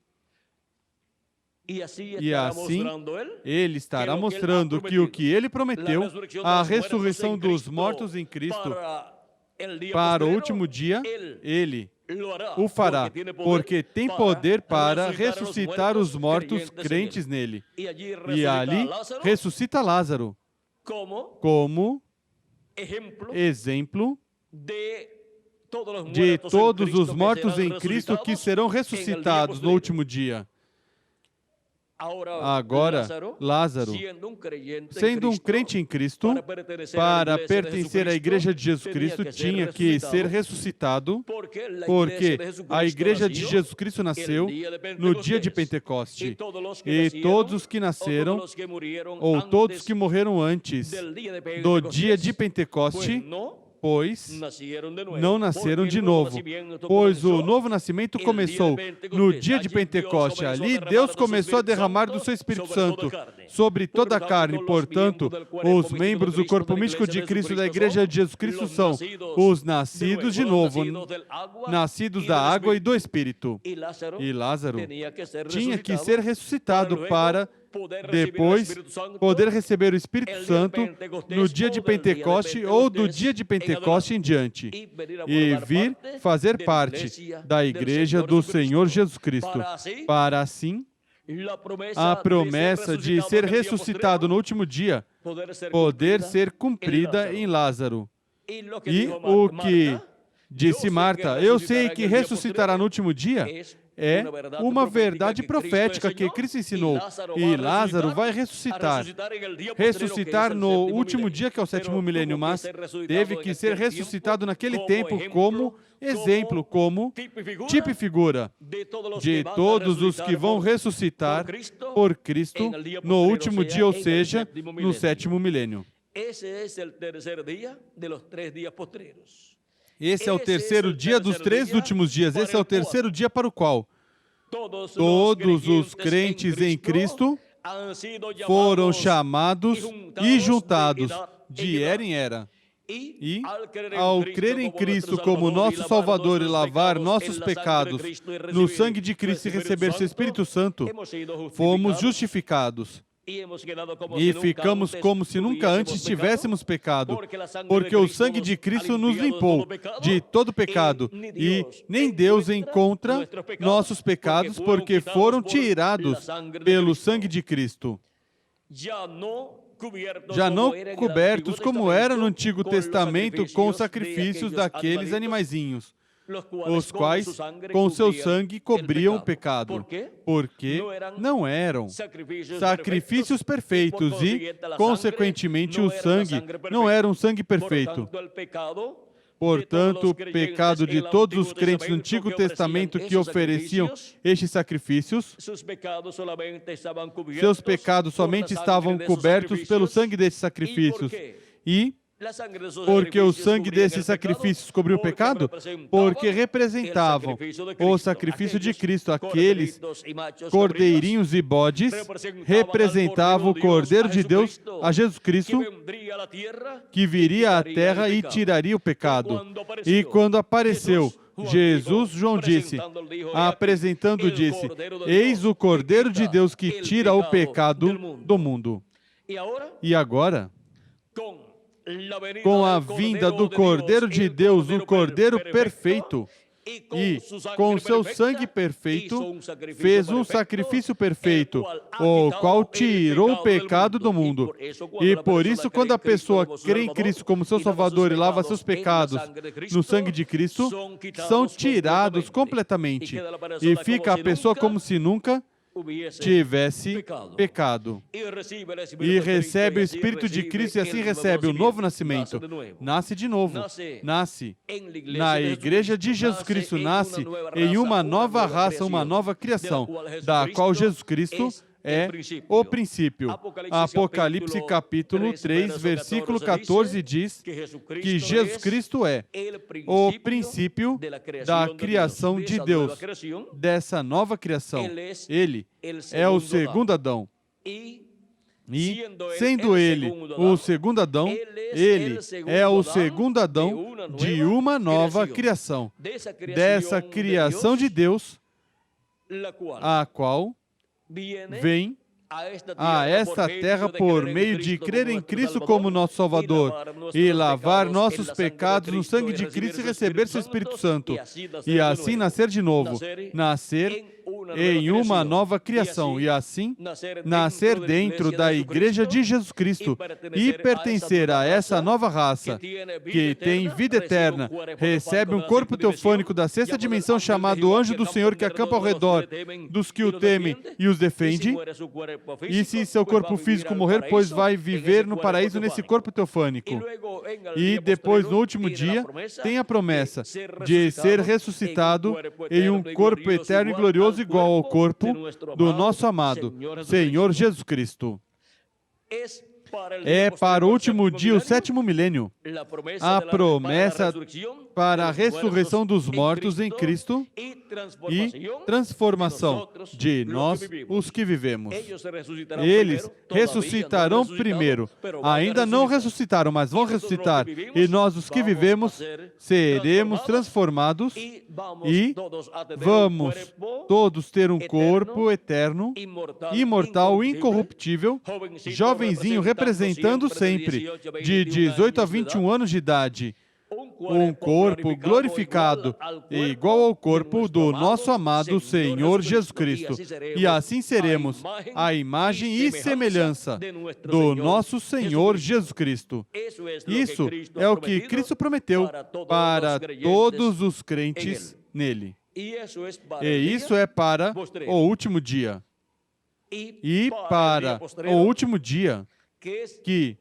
E assim, ele estará mostrando que o que ele prometeu, a ressurreição dos mortos em Cristo, para o último dia, ele o fará, porque tem poder para ressuscitar os mortos crentes nele. E ali ressuscita Lázaro como exemplo de todos os mortos em Cristo que serão ressuscitados no último dia. Agora, Lázaro, sendo um crente em Cristo, para pertencer à Igreja de Jesus Cristo, tinha que ser ressuscitado, porque a Igreja de Jesus Cristo nasceu no dia de Pentecoste. E todos os que nasceram, ou todos que morreram antes do dia de Pentecoste, pois não nasceram de novo, pois o novo nascimento começou no dia de Pentecoste. Ali Deus começou a derramar do seu Espírito Santo sobre toda a carne. Portanto, os membros do corpo místico de Cristo da Igreja de Jesus Cristo são os nascidos de novo, nascidos da água e do Espírito. E Lázaro tinha que ser ressuscitado para depois poder receber o Espírito Santo no dia de Pentecoste ou do dia de Pentecoste em diante e vir fazer parte da Igreja do Senhor Jesus Cristo, para assim a promessa de ser ressuscitado no último dia poder ser cumprida em Lázaro. E o que disse Marta, eu sei que ressuscitará no último dia, é uma verdade profética que Cristo ensinou. E Lázaro vai ressuscitar. Ressuscitar no último dia, que é o sétimo milênio, mas teve que ser ressuscitado naquele tempo como exemplo, como tipo e figura de todos os que vão ressuscitar por Cristo no último dia, ou seja, no sétimo milênio. Esse é o terceiro dia dos 3 últimos dias. Esse é o terceiro dia para o qual todos os crentes em Cristo foram chamados e juntados de era em era. E, ao crer em Cristo como nosso Salvador e lavar nossos pecados no sangue de Cristo e receber seu Espírito Santo, fomos justificados. E ficamos como se nunca antes tivéssemos pecado, porque o sangue de Cristo nos limpou de todo pecado, e nem Deus encontra nossos pecados, porque foram tirados pelo sangue de Cristo. Já não cobertos como era no Antigo Testamento com os sacrifícios daqueles animaizinhos, os quais, com seu sangue, cobriam o pecado, porque não eram sacrifícios perfeitos e, consequentemente, o sangue não era um sangue perfeito. Portanto, o pecado de todos os crentes no Antigo Testamento que ofereciam estes sacrifícios, seus pecados somente estavam cobertos pelo sangue desses sacrifícios. E porque o sangue desses sacrifícios cobriu o pecado? Porque representavam o sacrifício de Cristo. Aqueles cordeirinhos e bodes representavam o Cordeiro de Deus, a Jesus Cristo, que viria à terra e tiraria o pecado. E quando apareceu Jesus, João disse, disse, eis o Cordeiro de Deus que tira o pecado do mundo. E agora, com a vinda do Cordeiro de Deus, o Cordeiro perfeito, e com seu sangue perfeito, fez um sacrifício perfeito, o qual tirou o pecado do mundo. E por isso, quando a pessoa crê em Cristo como seu Salvador e lava seus pecados no sangue de Cristo, são tirados completamente. E fica a pessoa como se nunca tivesse pecado. E recebe o Espírito de Cristo e assim recebe o novo nascimento. Nasce de novo. Nasce na Igreja de Jesus Cristo. Nasce em uma nova raça, uma nova criação, da qual Jesus Cristo é o princípio. Apocalipse capítulo 3, versículo 14 diz que Jesus Cristo é o princípio da criação de Deus, dessa nova criação. Ele é o segundo Adão. E, sendo ele o segundo Adão, ele é o segundo Adão de uma nova criação, dessa criação de Deus, a qual vem a esta terra por meio de crer em Cristo como nosso Salvador e lavar nossos pecados no sangue de Cristo e receber seu Espírito Santo, e assim nascer de novo, nascer em uma nova criação, e assim nascer dentro da Igreja de Jesus Cristo e pertencer a essa nova raça que tem vida eterna, recebe um corpo teofânico da sexta dimensão chamado Anjo do Senhor, que acampa ao redor dos que o temem e os defende. E se seu corpo físico morrer, pois vai viver no paraíso nesse corpo teofânico. E depois, no último dia, tem a promessa de ser ressuscitado em um corpo eterno e glorioso igual ao corpo do nosso amado Senhor Jesus Cristo. é para o último dia, o sétimo milênio. A promessa para a ressurreição dos mortos em Cristo e transformação de nós, os que vivemos. Eles ressuscitarão primeiro. Ainda não ressuscitaram, mas vão ressuscitar. E nós, os que vivemos, seremos transformados e vamos todos ter um corpo eterno, imortal, incorruptível, jovenzinho, representando sempre, de 18 a 21 anos de idade, um corpo glorificado, igual ao corpo do nosso amado Senhor Jesus Cristo. E assim seremos a imagem e semelhança do nosso Senhor Jesus Cristo. Isso é o que Cristo prometeu para todos os crentes nele. E isso é para o último dia. E para o último dia, que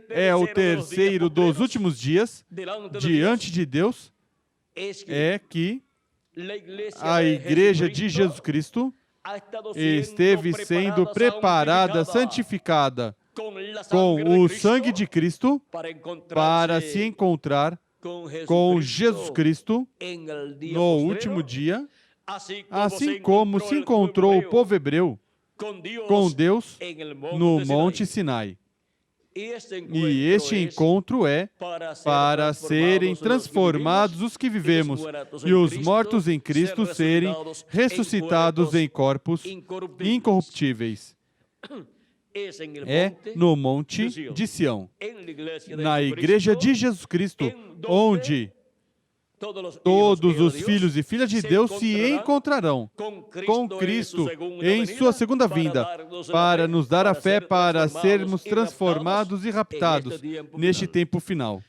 é o terceiro dos últimos dias, diante de Deus, é que a Igreja de Jesus Cristo esteve sendo preparada, santificada com o sangue de Cristo para se encontrar com Jesus Cristo no último dia, assim como se encontrou o povo hebreu com Deus no Monte Sinai. E este encontro é para serem transformados os que vivemos e os mortos em Cristo serem ressuscitados em corpos incorruptíveis. É no Monte de Sião, na Igreja de Jesus Cristo, onde todos os filhos e filhas de Deus se encontrarão com Cristo em sua segunda vinda, para nos dar a fé para sermos transformados e raptados neste tempo final.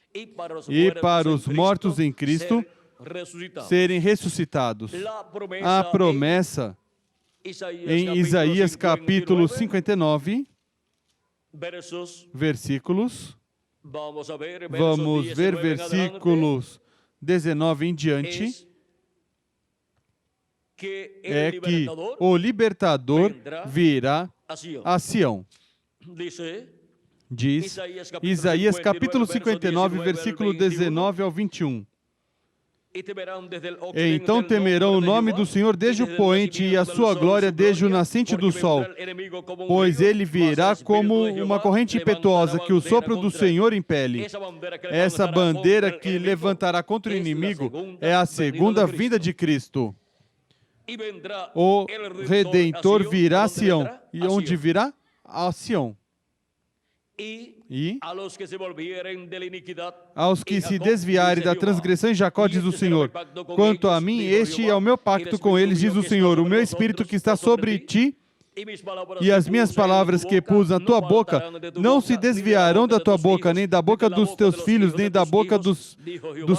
E para os mortos em Cristo serem ressuscitados. A promessa em Isaías capítulo 59, versículos, vamos ver versículos 19 em diante, é que o libertador virá a Sião. Diz Isaías capítulo 59, versículo 19 ao 21. Então temerão o nome do Senhor desde o poente e a sua glória desde o nascente do sol, pois ele virá como uma corrente impetuosa que o sopro do Senhor impele. Essa bandeira que levantará contra o inimigo é a segunda vinda de Cristo. O Redentor virá a Sião. E onde virá? A Sião. E aos que se desviarem da transgressão em Jacó, diz o Senhor, quanto a mim, este é o meu pacto com eles, diz o Senhor, o meu Espírito que está sobre ti e as minhas palavras que pus na tua boca não se desviarão da tua boca, nem da boca dos teus filhos, nem da boca dos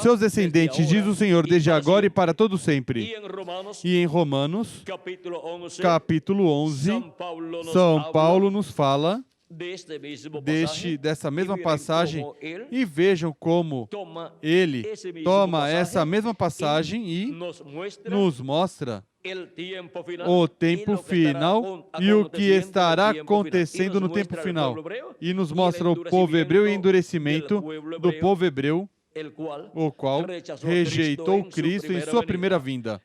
seus descendentes, diz o Senhor, desde agora e para todo sempre. E em Romanos, capítulo 11, São Paulo nos fala dessa mesma passagem, e vejam como ele toma essa mesma passagem e nos mostra o tempo final e o que estará acontecendo no tempo final. E nos mostra o povo hebreu e o endurecimento do povo hebreu, o qual rejeitou Cristo em sua primeira vinda.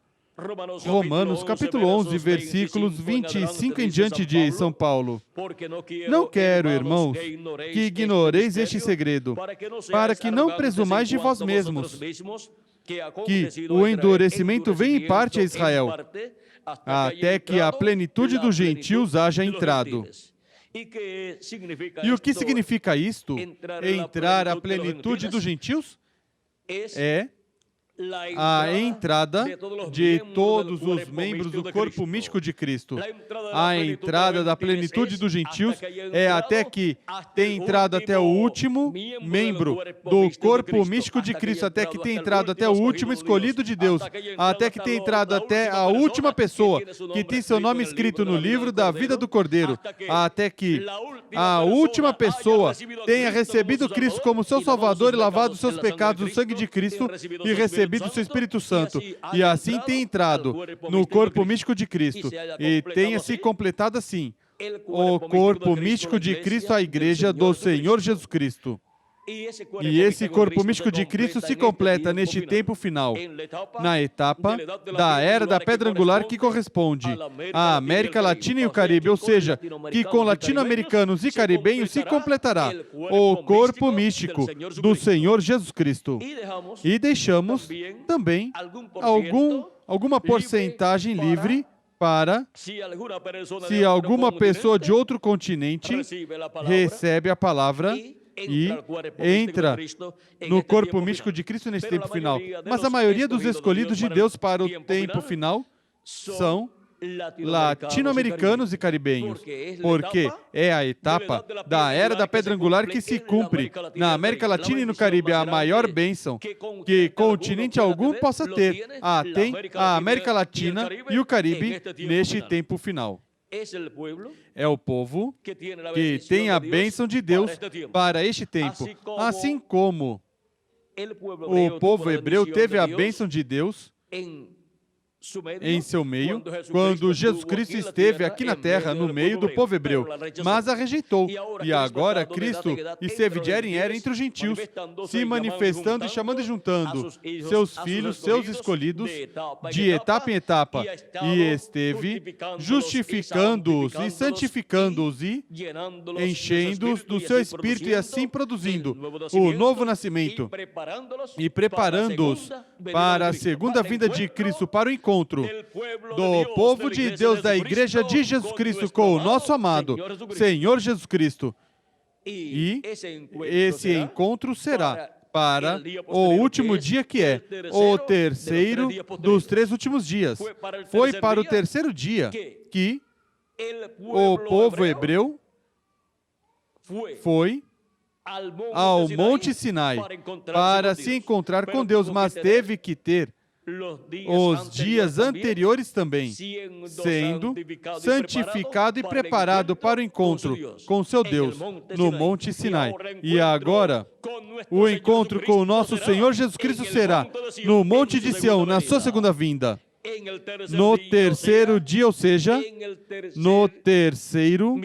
Romanos, capítulo 11, versículos 25 em diante diz São Paulo: não quero, irmãos, que ignoreis este segredo, para que não presumais de vós mesmos, que o endurecimento vem em parte a Israel, até que a plenitude dos gentios haja entrado. E o que significa isto? Entrar à plenitude dos gentios? É a entrada de todos os membros do corpo místico de Cristo. A entrada da plenitude dos gentios é até que tenha entrado até o último membro do corpo místico de Cristo, até que tenha entrado até o último escolhido de Deus, até que tenha entrado até a última pessoa que tem seu nome escrito no livro da vida do Cordeiro, até que a última pessoa tenha recebido Cristo como seu Salvador e lavado seus pecados no sangue de Cristo e recebido o seu Espírito Santo, e assim tem entrado no corpo místico de Cristo, e tenha se completado assim o corpo místico de Cristo, a igreja do Senhor Jesus Cristo. E esse corpo místico de Cristo se completa neste tempo final, na etapa da Era da Pedra Angular, que corresponde à América Latina e o Caribe, ou seja, que com latino-americanos e caribenhos se completará o corpo místico do Senhor Jesus Cristo. E deixamos também alguma porcentagem livre para, se alguma pessoa de outro continente recebe a palavra e entra no corpo místico de Cristo nesse tempo final. Mas a maioria dos escolhidos de Deus para o tempo final são latino-americanos e caribenhos, porque é a etapa da Era da Pedra Angular que se cumpre na América Latina e no Caribe, a maior bênção que continente algum possa ter. Tem a América Latina e o Caribe neste tempo final. É o povo que tem a bênção de Deus para este tempo. Assim como o povo hebreu teve a bênção de Deus em seu meio, quando Jesus Cristo esteve aqui na terra, no meio do povo hebreu, mas a rejeitou. E agora Cristo esteve de era em era entre os gentios, se manifestando e chamando e juntando seus filhos, seus escolhidos, de etapa em etapa, e esteve justificando-os e santificando-os e enchendo-os do seu Espírito e assim produzindo o novo nascimento e preparando-os para a segunda vinda de Cristo, para o encontro do povo de Deus, da Igreja de Jesus Cristo com o nosso amado Senhor Jesus Cristo. E esse encontro será para o último dia, que é o terceiro dos 3 últimos dias. Foi para o terceiro dia que o povo hebreu foi ao Monte Sinai para se encontrar com Deus, mas teve que ter os dias anteriores também, sendo santificado e preparado para o encontro com seu Deus no Monte Sinai. E agora, o encontro com o nosso Senhor Jesus Cristo será no Monte de Sião, na sua segunda vinda, no terceiro dia, ou seja, no terceiro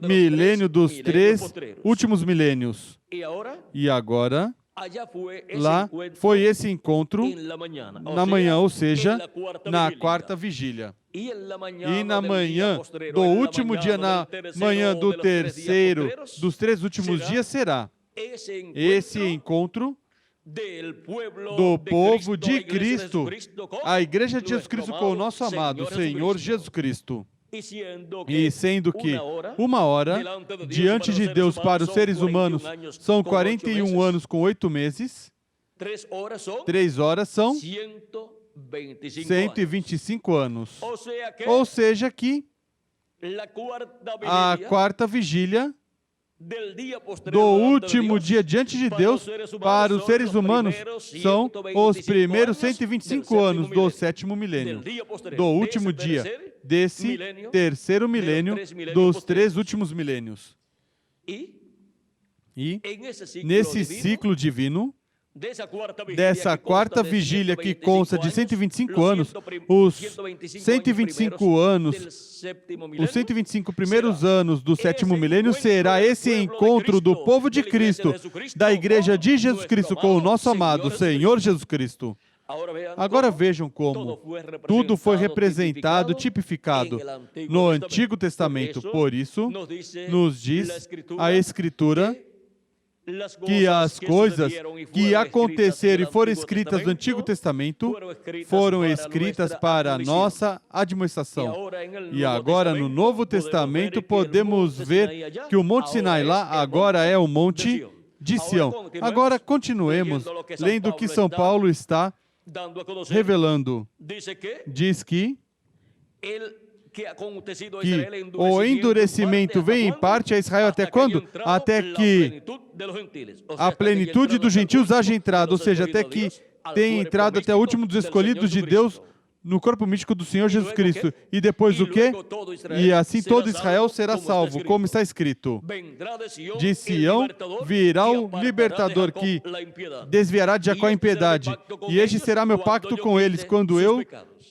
milênio dos 3 últimos milênios. E agora, lá foi esse encontro na manhã, ou seja, na quarta vigília. E na manhã do último dia, na manhã do terceiro dos 3 últimos dias, será esse encontro do povo de Cristo, a Igreja de Jesus Cristo com o nosso amado Senhor Jesus Cristo. E sendo que 1 hora diante de Deus para os seres humanos são 41 anos com 8 meses, 3 horas são 125 anos. Ou seja que a quarta vigília do último dia diante de Deus para os seres humanos são os primeiros 125 anos do 7º milênio, do último dia desse terceiro milênio dos 3 últimos milênios. E nesse ciclo divino, dessa quarta vigília que consta de 125 anos, os 125 primeiros anos do 7º milênio será esse encontro do povo de Cristo, da Igreja de Jesus Cristo com o nosso amado Senhor Jesus Cristo. Agora vejam como tudo foi representado, tipificado no Antigo Testamento. Por isso, nos diz a Escritura que as coisas que aconteceram e foram escritas no Antigo Testamento foram escritas para a nossa admoestação. E agora, no Novo Testamento, podemos ver que o Monte Sinai lá agora é o Monte de Sião. Agora, continuemos lendo o que São Paulo está revelando. Diz que o endurecimento vem em parte a Israel até quando? Até que a plenitude dos gentios haja entrado, ou seja, até que tenha entrado até o último dos escolhidos de Deus no corpo místico do Senhor Jesus Cristo. E depois o quê? E assim todo Israel será salvo, como está escrito. De Sião virá o libertador que desviará de Jacó a impiedade. E este será meu pacto com eles, quando eu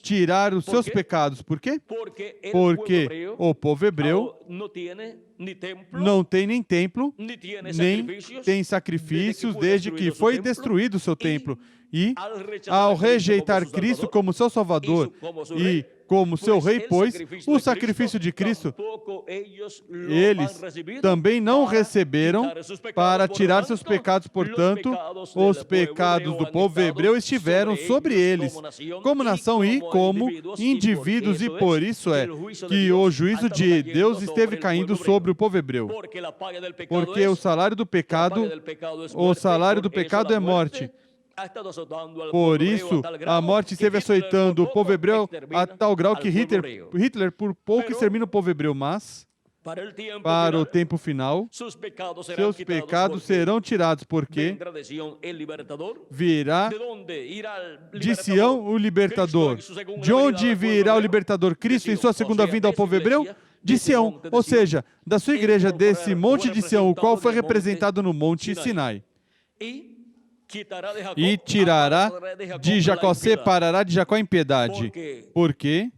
tirar os seus pecados. Por quê? Porque o povo hebreu não tem nem templo, nem tem sacrifícios desde que foi destruído o seu templo. E, ao rejeitar Cristo como seu Salvador e como seu Rei, pois, o sacrifício de Cristo, eles também não receberam para tirar seus pecados. Portanto, os pecados do povo hebreu estiveram sobre eles, como nação e como indivíduos, e por isso é que o juízo de Deus esteve caindo sobre o povo hebreu. Porque o salário do pecado é morte. Por isso, a morte esteve açoitando o povo hebreu a tal grau que Hitler por pouco extermina o povo hebreu, mas para o tempo final, seus pecados serão tirados, porque virá de Sião o libertador. De onde virá o libertador? Cristo em sua segunda vinda ao povo hebreu? De Sião, ou seja, da sua igreja, desse monte de Sião, o qual foi representado no monte Sinai. E tirará de Jacó, separará de Jacó a impiedade, porque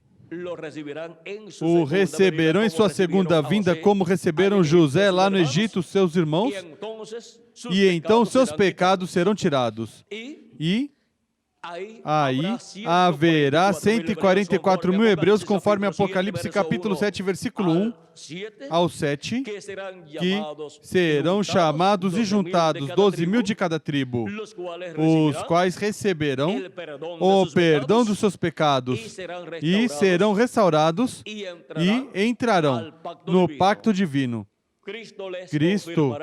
o receberão em sua segunda vinda, como receberam José lá no Egito, seus irmãos, e então seus pecados serão tirados. E aí haverá 144 mil hebreus, conforme Apocalipse capítulo 7, versículo 1 ao 7, que serão chamados e juntados, 12 mil de cada tribo, os quais receberão o perdão dos seus pecados e serão restaurados e entrarão no pacto divino. Cristo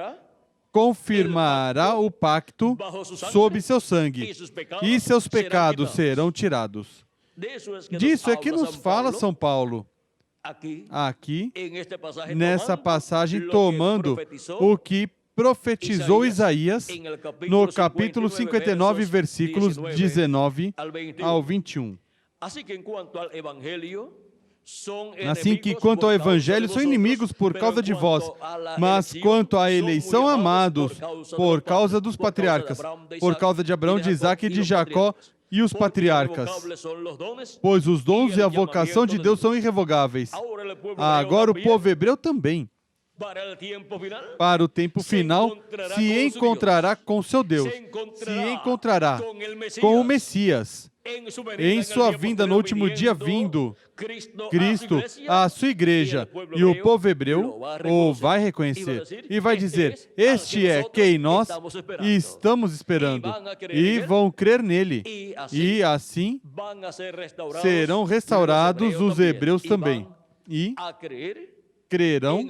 confirmará o pacto sob seu sangue, e seus pecados serão tirados. Disso é que nos fala São Paulo, aqui, nessa passagem, tomando o que profetizou Isaías no capítulo 59, versículos 19 ao 21. Assim que, quanto ao Evangelho, são inimigos por causa de vós, mas quanto à eleição, amados por causa dos patriarcas, por causa de Abraão, de Isaque e de Jacó e os patriarcas. Pois os dons e a vocação de Deus são irrevogáveis. Agora o povo hebreu também, para o tempo final, se encontrará com seu Deus, se encontrará com o Messias. Em sua vinda, no último dia vindo, Cristo, a sua igreja e o povo hebreu o vai reconhecer e vai dizer: este é quem nós estamos esperando, e vão crer nele, e assim serão restaurados os hebreus também, e crerão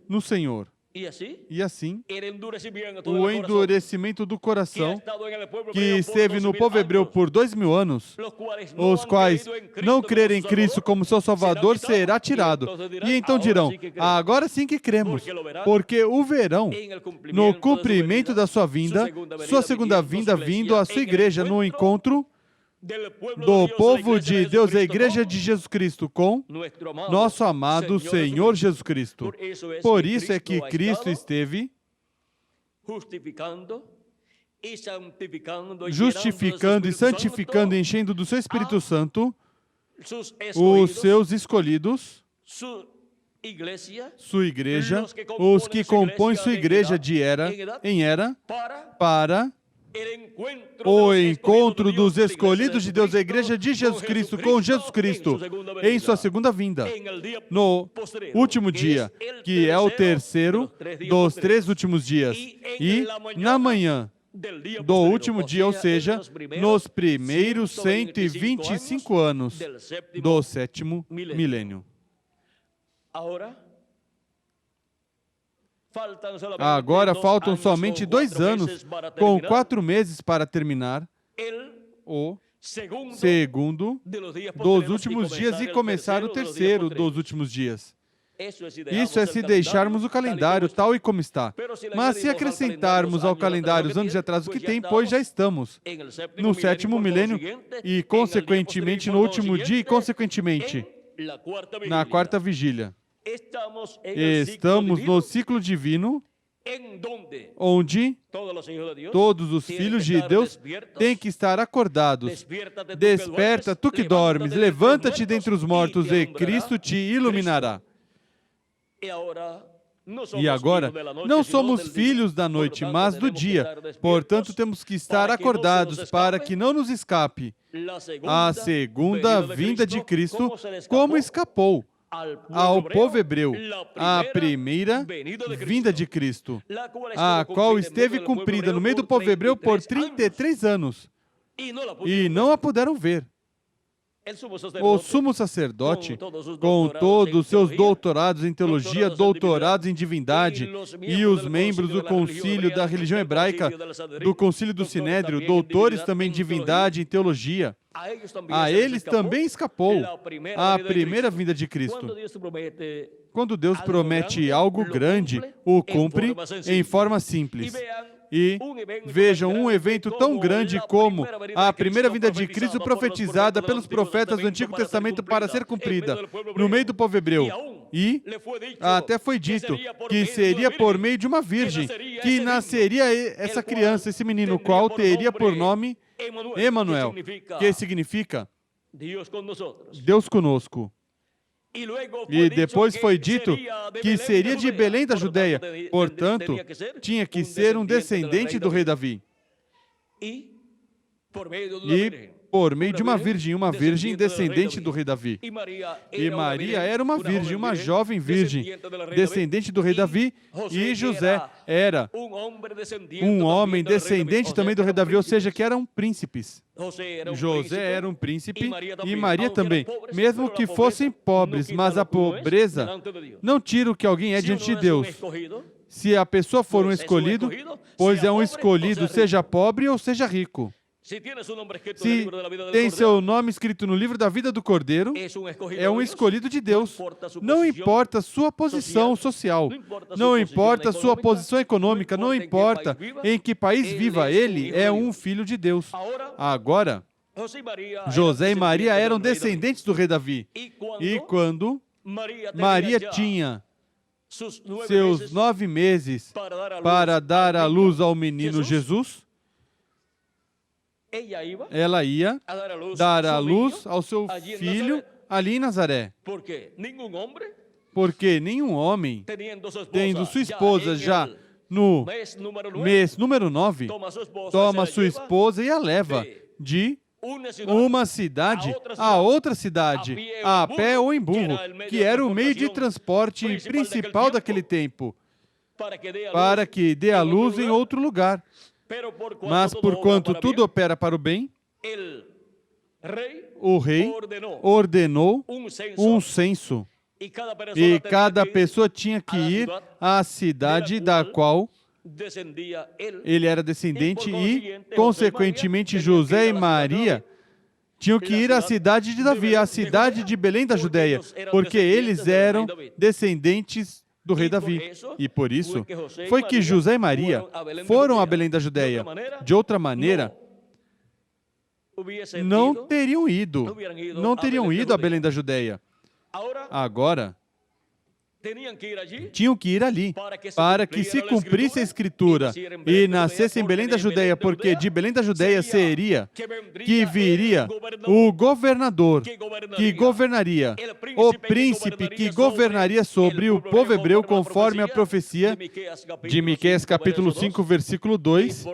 no Senhor. E assim, o endurecimento do coração que esteve no povo hebreu por 2000 anos, os quais não crerem em Cristo como seu Salvador, será tirado. E então dirão: agora sim que cremos, porque o verão, no cumprimento da sua vinda, sua segunda vinda, vindo à sua igreja no encontro do povo de Deus, a igreja de Jesus Cristo, com nosso amado Senhor Jesus Cristo. Por isso é que Cristo esteve justificando e santificando, enchendo do seu Espírito Santo os seus escolhidos, sua igreja, os que compõem sua igreja em era, para o encontro dos escolhidos de Deus, a igreja de Jesus Cristo com Jesus Cristo em sua segunda vinda, no último dia, que é o terceiro dos 3 últimos dias, e na manhã do último dia, ou seja, nos primeiros 125 anos do 7º milênio. Agora faltam somente 2 anos, com 4 meses para terminar o segundo dos últimos dias e começar o terceiro dos últimos dias. Isso é se deixarmos o calendário tal e como está. Mas se acrescentarmos ao calendário os anos de atraso que tem, pois já estamos no 7º milênio e, consequentemente, no último dia e, consequentemente, na 4ª vigília. Estamos no ciclo divino onde todos os filhos de Deus têm que estar acordados. Desperta, tu que dormes, levanta-te dentre os mortos e Cristo te iluminará. E agora, não somos filhos da noite, mas do dia. Portanto, temos que estar acordados para que não nos escape a segunda vinda de Cristo, como escapou ao povo hebreu a primeira vinda de Cristo, a qual esteve cumprida no meio do povo hebreu por 33 anos, e não a puderam ver. O sumo sacerdote, com todos os seus doutorados em teologia, doutorados em divindade, e os membros do concílio da religião hebraica, do concílio do Sinédrio, doutores também em divindade e teologia, a eles também escapou a primeira vinda de Cristo. Quando Deus promete algo grande, o cumpre em forma simples. E vejam, um evento tão grande como a primeira vinda de Cristo profetizada pelos profetas do Antigo Testamento para ser cumprida no meio do povo hebreu. E até foi dito que seria por meio de uma virgem, que nasceria essa criança, esse menino, qual teria por nome Emanuel, que significa Deus conosco. E depois foi dito que seria de Belém da Judeia, portanto, tinha que ser um descendente do rei Davi. E por meio de uma virgem descendente do rei Davi. E Maria era uma virgem, uma jovem virgem, descendente do rei Davi, e José era um homem descendente também do rei Davi, ou seja, que eram príncipes. José era um príncipe e Maria também, mesmo que fossem pobres, mas a pobreza não tira o que alguém é diante de Deus. Se a pessoa for um escolhido, pois é um escolhido, seja pobre ou seja rico. Se tem seu nome escrito no livro da vida do Cordeiro, é um escolhido de Deus. Não importa sua posição social, não importa sua posição econômica, não importa em que país viva, ele é um filho de Deus. Agora, José e Maria eram descendentes do rei Davi. E quando Maria tinha seus 9 meses para dar à luz ao menino Jesus, ela ia dar à luz ao seu filho ali em Nazaré. Porque nenhum homem, tendo sua esposa já no mês número 9, toma sua esposa e a leva de uma cidade a outra cidade, a pé ou em burro, que era o meio de transporte principal daquele tempo, para que dê à luz em outro lugar. Mas porquanto tudo opera para o bem, o rei ordenou um censo, e cada pessoa tinha que ir à cidade da qual ele era descendente e, consequentemente, José e Maria tinham que ir à cidade de Davi, à cidade de Belém da Judeia, porque eles eram descendentes do rei Davi. E por isso foi que José e Maria foram a Belém da Judeia. De outra maneira, não teriam ido a Belém da Judeia. Agora, tinham que ir ali, para que se cumprisse a Escritura e nascesse em Belém da Judeia, porque de Belém da Judeia seria que viria o governador, que governaria, o príncipe que governaria sobre o povo hebreu, conforme a profecia de Miqueias capítulo 5, versículo 2,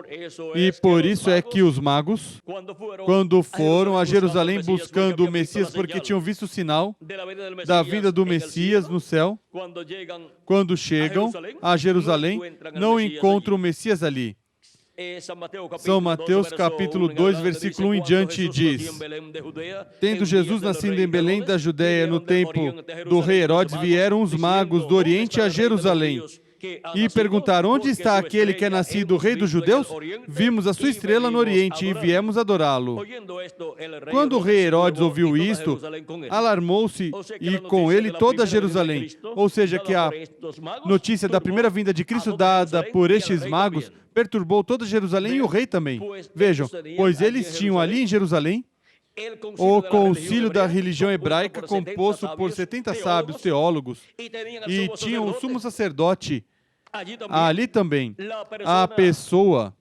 e por isso é que os magos, quando foram a Jerusalém buscando o Messias, porque tinham visto o sinal da vinda do Messias no céu, quando chegam a Jerusalém, não encontram o Messias ali. São Mateus capítulo 2, versículo 1 em diante diz: Tendo Jesus nascido em Belém da Judeia no tempo do rei Herodes, vieram os magos do Oriente a Jerusalém e perguntaram: onde está aquele que é nascido rei dos judeus? Vimos a sua estrela no Oriente e viemos adorá-lo. Quando o rei Herodes ouviu isto, alarmou-se e com ele toda Jerusalém. Ou seja, que a notícia da primeira vinda de Cristo dada por estes magos perturbou toda Jerusalém e o rei também. Vejam, pois eles tinham ali em Jerusalém o concílio da religião hebraica, composto por 70 sábios teólogos, e tinham o sumo sacerdote Ali também, a pessoa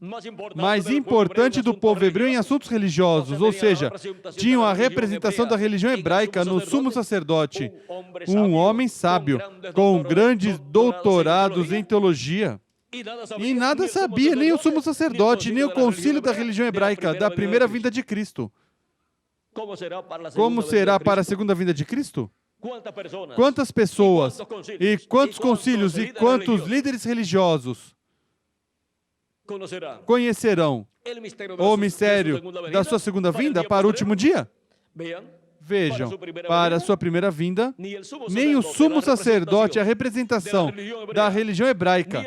mais importante do povo hebreu em assuntos religiosos, ou seja, tinham a representação da religião hebraica no sumo sacerdote, um homem sábio, com grandes doutorados em teologia. E nada sabia, nem o sumo sacerdote, nem o concílio da religião hebraica, da primeira vinda de Cristo. Como será para a segunda vinda de Cristo? Quantas pessoas, e quantos concílios, e quantos líderes religiosos conhecerão o mistério da sua segunda vinda para o último dia? Vejam, para a sua primeira vinda, nem o sumo sacerdote, a representação da religião hebraica,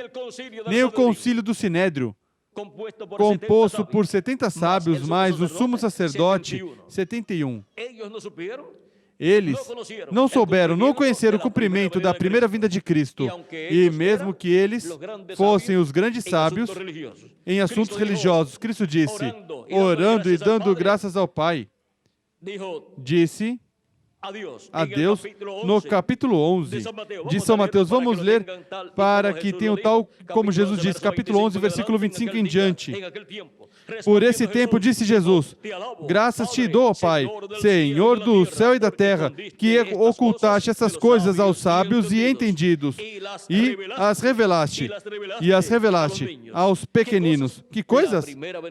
nem o concílio do Sinédrio, composto por 70 sábios, mais o sumo sacerdote, 71. Eles não souberam, não conheceram o cumprimento da primeira vinda de Cristo. E mesmo que eles fossem os grandes sábios em assuntos religiosos, Cristo disse, orando e dando graças ao Pai, disse a Deus no capítulo 11 de São Mateus. Vamos ler para que tenham tal como Jesus disse, capítulo 11, versículo 25 em diante. Por esse tempo disse Jesus, graças te dou, ó Pai, Senhor do céu e da terra, que ocultaste essas coisas aos sábios e entendidos, e as revelaste aos pequeninos. Que coisas?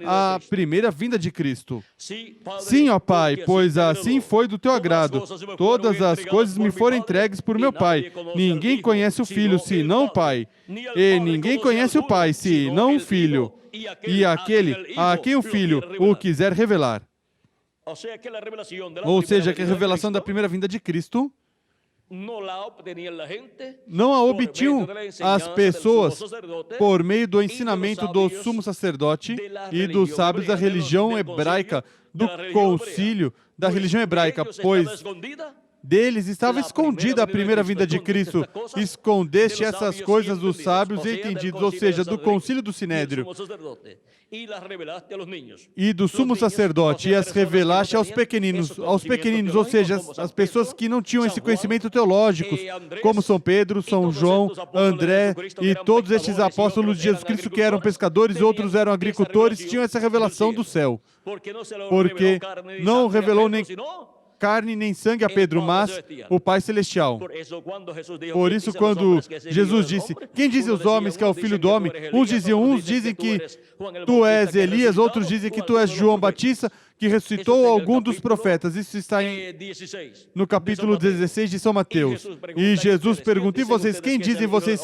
A primeira vinda de Cristo. Sim, ó Pai, pois assim foi do teu agrado. Todas as coisas me foram entregues por meu Pai. Ninguém conhece o Filho, senão o Pai. E ninguém conhece o Pai, senão o Filho. E aquele a quem o Filho o quiser revelar. Ou seja, que a revelação da primeira vinda de Cristo não a obtinham as pessoas por meio do ensinamento do sumo sacerdote e dos sábios da religião hebraica, do concílio da religião hebraica, pois deles estava escondida a primeira vinda de Cristo. Escondeste essas coisas dos sábios e entendidos, ou seja, do concílio do Sinédrio e do sumo sacerdote, e as revelaste aos pequeninos, ou seja, as pessoas que não tinham esse conhecimento teológico, como São Pedro, São João, André e todos estes apóstolos de Jesus Cristo que eram pescadores, outros eram agricultores, tinham essa revelação do céu, porque não revelou nem carne nem sangue a Pedro, mas o Pai Celestial. Por isso, quando Jesus disse, quem dizem os homens que é o Filho do Homem? Uns dizem que tu és Elias, outros dizem que tu és João Batista, que ressuscitou algum dos profetas. Isso está no capítulo 16 de São Mateus. E Jesus pergunta, e vocês, quem dizem vocês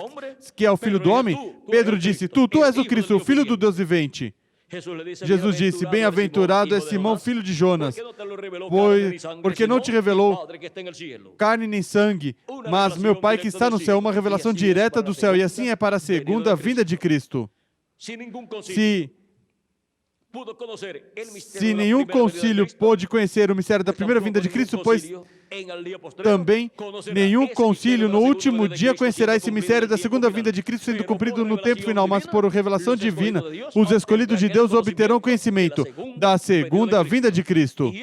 que é o Filho do Homem? Pedro disse, tu és o Cristo, o Filho do Deus vivente. Jesus disse, bem-aventurado é Simão, filho de Jonas, porque não te revelou carne nem sangue, mas meu Pai que está no céu, uma revelação direta do céu, e assim é para a segunda vinda de Cristo. Se nenhum concílio pôde conhecer o mistério da primeira vinda de Cristo, pois também nenhum concílio no último dia conhecerá esse mistério da segunda vinda de Cristo sendo cumprido no tempo final, mas por revelação divina, os escolhidos de Deus obterão conhecimento da segunda vinda de Cristo.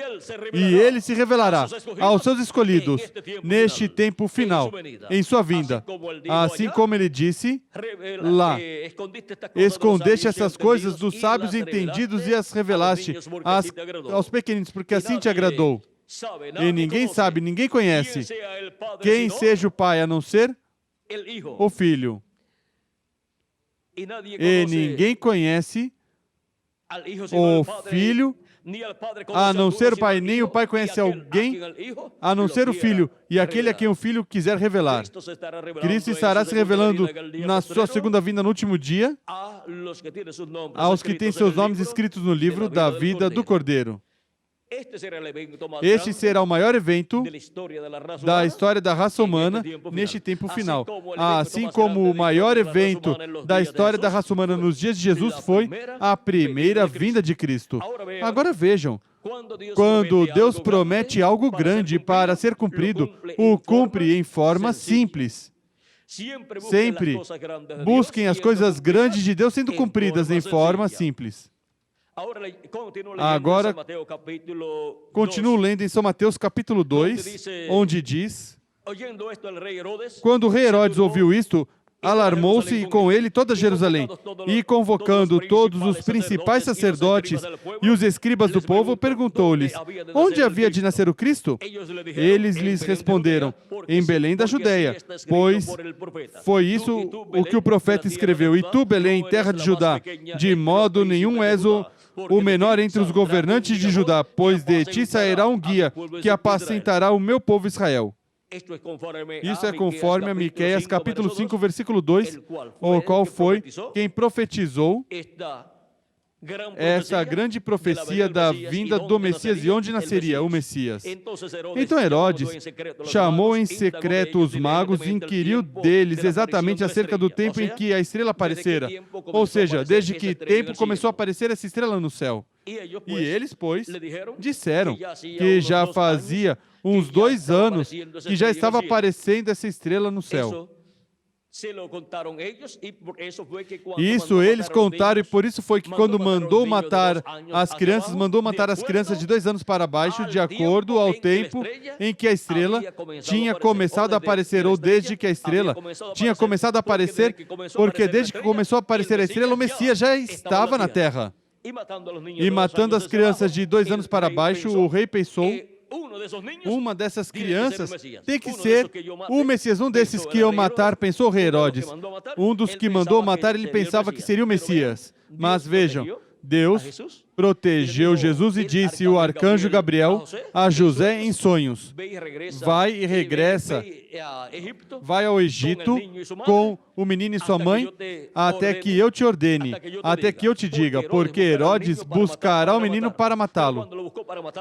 E Ele se revelará aos seus escolhidos neste tempo final, em sua vinda. Assim como Ele disse lá, escondeste essas coisas dos sábios entendidos e as revelaste aos pequeninos, porque assim te agradou. E ninguém sabe, ninguém conhece quem seja o Pai, a não ser o Filho. E ninguém conhece o Filho, a não ser o Pai, nem o Pai conhece alguém, a não ser o Filho, e aquele a quem o Filho quiser revelar. Cristo estará se revelando na sua segunda vinda no último dia, aos que têm seus nomes escritos no livro da vida do Cordeiro. Este será o maior evento da história da raça humana neste tempo final. Assim como o maior evento da história da raça humana nos dias de Jesus foi a primeira vinda de Cristo. Agora vejam, quando Deus promete algo grande para ser cumprido, o cumpre em forma simples. Sempre busquem as coisas grandes de Deus sendo cumpridas em forma simples. Agora, continuo lendo em São Mateus capítulo 2, onde diz, quando o rei Herodes ouviu isto, alarmou-se e com ele toda Jerusalém. E convocando todos os principais sacerdotes e os escribas do povo, perguntou-lhes: onde havia de nascer o Cristo? Eles lhes responderam: em Belém da Judéia, pois foi isso o que o profeta escreveu. E tu, Belém, terra de Judá, de modo nenhum és o menor entre os governantes de Judá, pois de ti sairá um guia que apacentará o meu povo Israel. Isso é conforme a Miqueias capítulo 5, versículo 2, o qual foi quem profetizou essa grande profecia da vinda do Messias e onde nasceria o Messias. Então Herodes chamou em secreto os magos e inquiriu deles exatamente acerca do tempo em que a estrela aparecera. Ou seja, desde que tempo começou a aparecer essa estrela no céu. E eles, pois, disseram que já fazia uns 2 anos que já estava aparecendo essa estrela no céu. Isso eles contaram, e por isso foi que quando mandou matar as crianças de 2 anos para baixo, de acordo ao tempo em que a estrela tinha começado a aparecer, ou desde que a estrela tinha começado a aparecer, porque desde que começou a aparecer a estrela, o Messias já estava na terra. E matando as crianças de 2 anos para baixo, o rei pensou: uma dessas crianças tem que ser o Messias. Um desses que eu matar, pensou o rei Herodes. Um dos que mandou matar, ele pensava que seria o Messias. Mas vejam, Deus protegeu Jesus e disse o arcanjo Gabriel a José em sonhos: vai e regressa, vai ao Egito com o menino e sua mãe, até que eu te ordene, até que eu te diga, porque Herodes buscará o menino para matá-lo.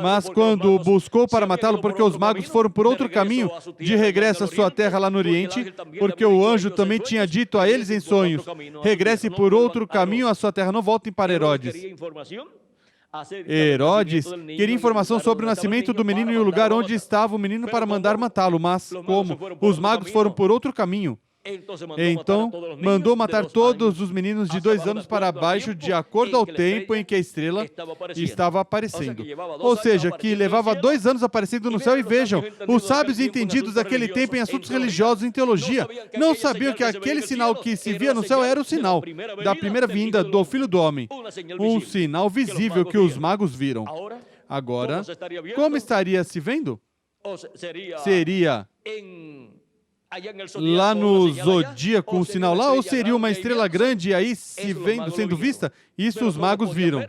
Mas quando buscou para matá-lo, porque os magos foram por outro caminho de regresso à sua terra lá no Oriente, porque o anjo também tinha dito a eles em sonhos: regresse por outro caminho à sua terra, não voltem para Herodes. Herodes queria informação sobre o nascimento do menino e o lugar onde estava o menino para mandar matá-lo, mas como os magos foram por outro caminho, então mandou matar todos os meninos de 2 anos para baixo, de acordo ao tempo em que a estrela estava aparecendo. Ou seja, que levava 2 anos aparecendo no céu. E vejam, os sábios entendidos daquele tempo em assuntos religiosos, em teologia, não sabiam que aquele sinal que se via no céu era o sinal da primeira vinda do Filho do Homem. Um sinal visível que os magos viram. Agora, como estaria se vendo? Seria lá no zodíaco, um sinal lá, ou seria uma estrela grande aí sendo vista? Isso os magos viram.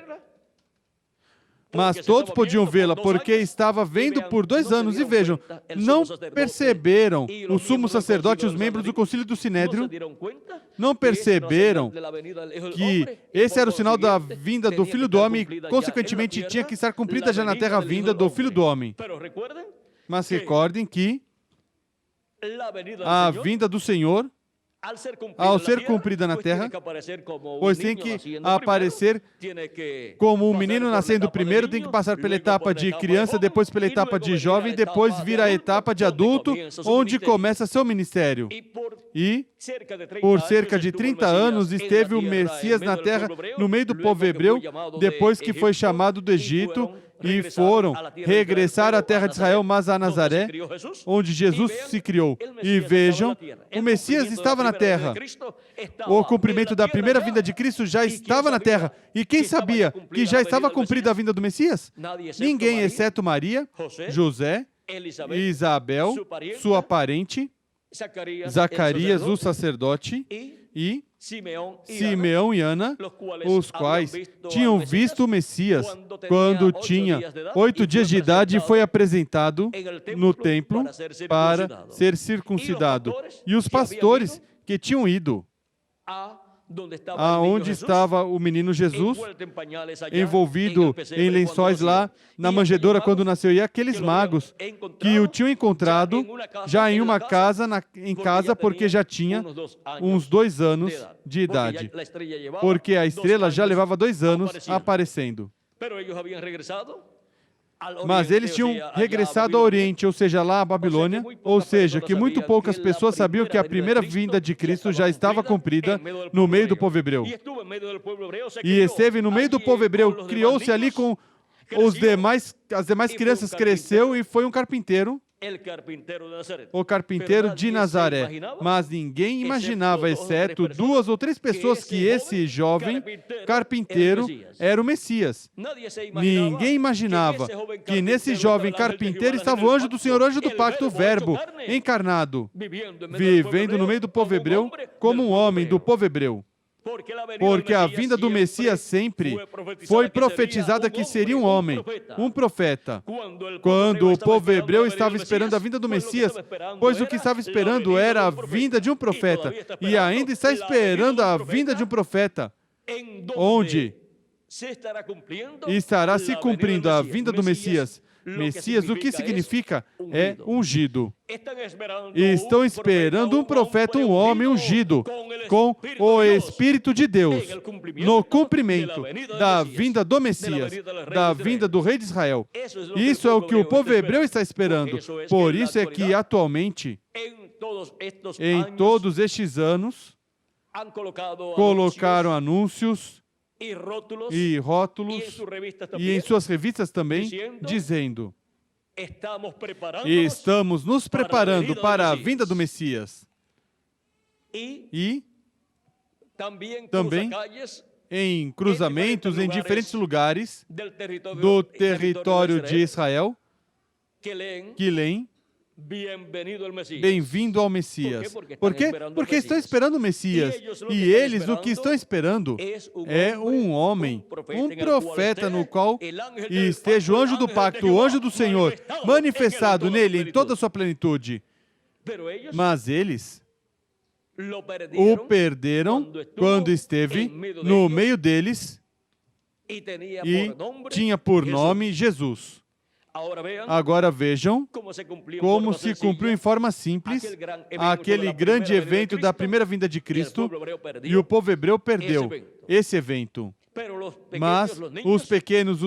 Mas todos podiam vê-la, porque estava vendo por 2 anos. E vejam, não perceberam o sumo sacerdote e os membros do concílio do Sinédrio, não perceberam que esse era o sinal da vinda do Filho do Homem e, consequentemente, tinha que estar cumprida já na terra a vinda do Filho do Homem. Mas recordem que a vinda do Senhor, ao ser cumprida na terra, pois tem que aparecer como um menino nascendo primeiro, tem que passar pela etapa de criança, depois pela etapa de jovem, depois vir a etapa de adulto, onde começa seu ministério. E, por cerca de 30 anos, esteve o Messias na terra, no meio do povo hebreu, depois que foi chamado do Egito, e foram regressar à terra de Israel, mas a Nazaré, onde Jesus se criou. E vejam, o Messias estava na terra. O cumprimento da primeira vinda de Cristo já estava na terra. E quem sabia que já estava cumprida a vinda do Messias? Ninguém, exceto Maria, José, Isabel, sua parente, Zacarias, o sacerdote, e Simeão e Ana, os quais tinham visto o Messias quando tinha 8 dias de idade e foi apresentado no templo para ser circuncidado. E os pastores que tinham ido aonde estava o menino Jesus, envolvido em lençóis lá na manjedoura quando nasceu, e aqueles magos que o tinham encontrado já em uma casa, em casa, porque já tinha uns 2 anos de idade, porque a estrela já levava 2 anos aparecendo. Mas eles tinham regressado ao Oriente, ou seja, lá à Babilônia, ou seja, que muito poucas pessoas sabiam que a primeira vinda de Cristo já estava cumprida no meio do povo hebreu. E esteve no meio do povo hebreu, criou-se ali com as demais crianças, cresceu e foi um carpinteiro. o carpinteiro de Nazaré. Mas ninguém imaginava, exceto 2 ou 3 pessoas, que esse jovem carpinteiro era o Messias. Ninguém imaginava que nesse jovem carpinteiro estava o anjo do Senhor, o anjo do pacto, o Verbo encarnado, vivendo no meio do povo hebreu como um homem do povo hebreu. Porque a vinda do Messias sempre foi profetizada que seria um homem, um profeta. Quando o povo hebreu estava esperando a vinda do Messias, pois o que estava esperando era a vinda de um profeta, e ainda está esperando a vinda de um profeta, onde estará se cumprindo a vinda do Messias. Messias, o que significa? É ungido. Estão esperando um profeta, um homem ungido, com o Espírito de Deus, no cumprimento da vinda do Messias, da vinda do Rei de Israel. Isso é o que o povo hebreu está esperando. Por isso é que, atualmente, em todos estes anos, colocaram anúncios e rótulos, e em suas revistas também, dizendo: estamos nos preparando para a vinda do Messias. E também em cruzamentos em diferentes lugares do território de Israel, que leem: bem-vindo ao Messias. Por quê? Porque estão esperando o Messias. E eles o que estão esperando é um homem, um profeta no qual esteja o anjo do pacto, o anjo do Senhor, manifestado nele em toda a sua plenitude. Mas eles o perderam quando esteve no meio deles e tinha por nome Jesus. Agora vejam como se cumpriu em forma simples aquele grande evento da primeira vinda de Cristo, e o povo hebreu perdeu esse evento. Mas os pequenos,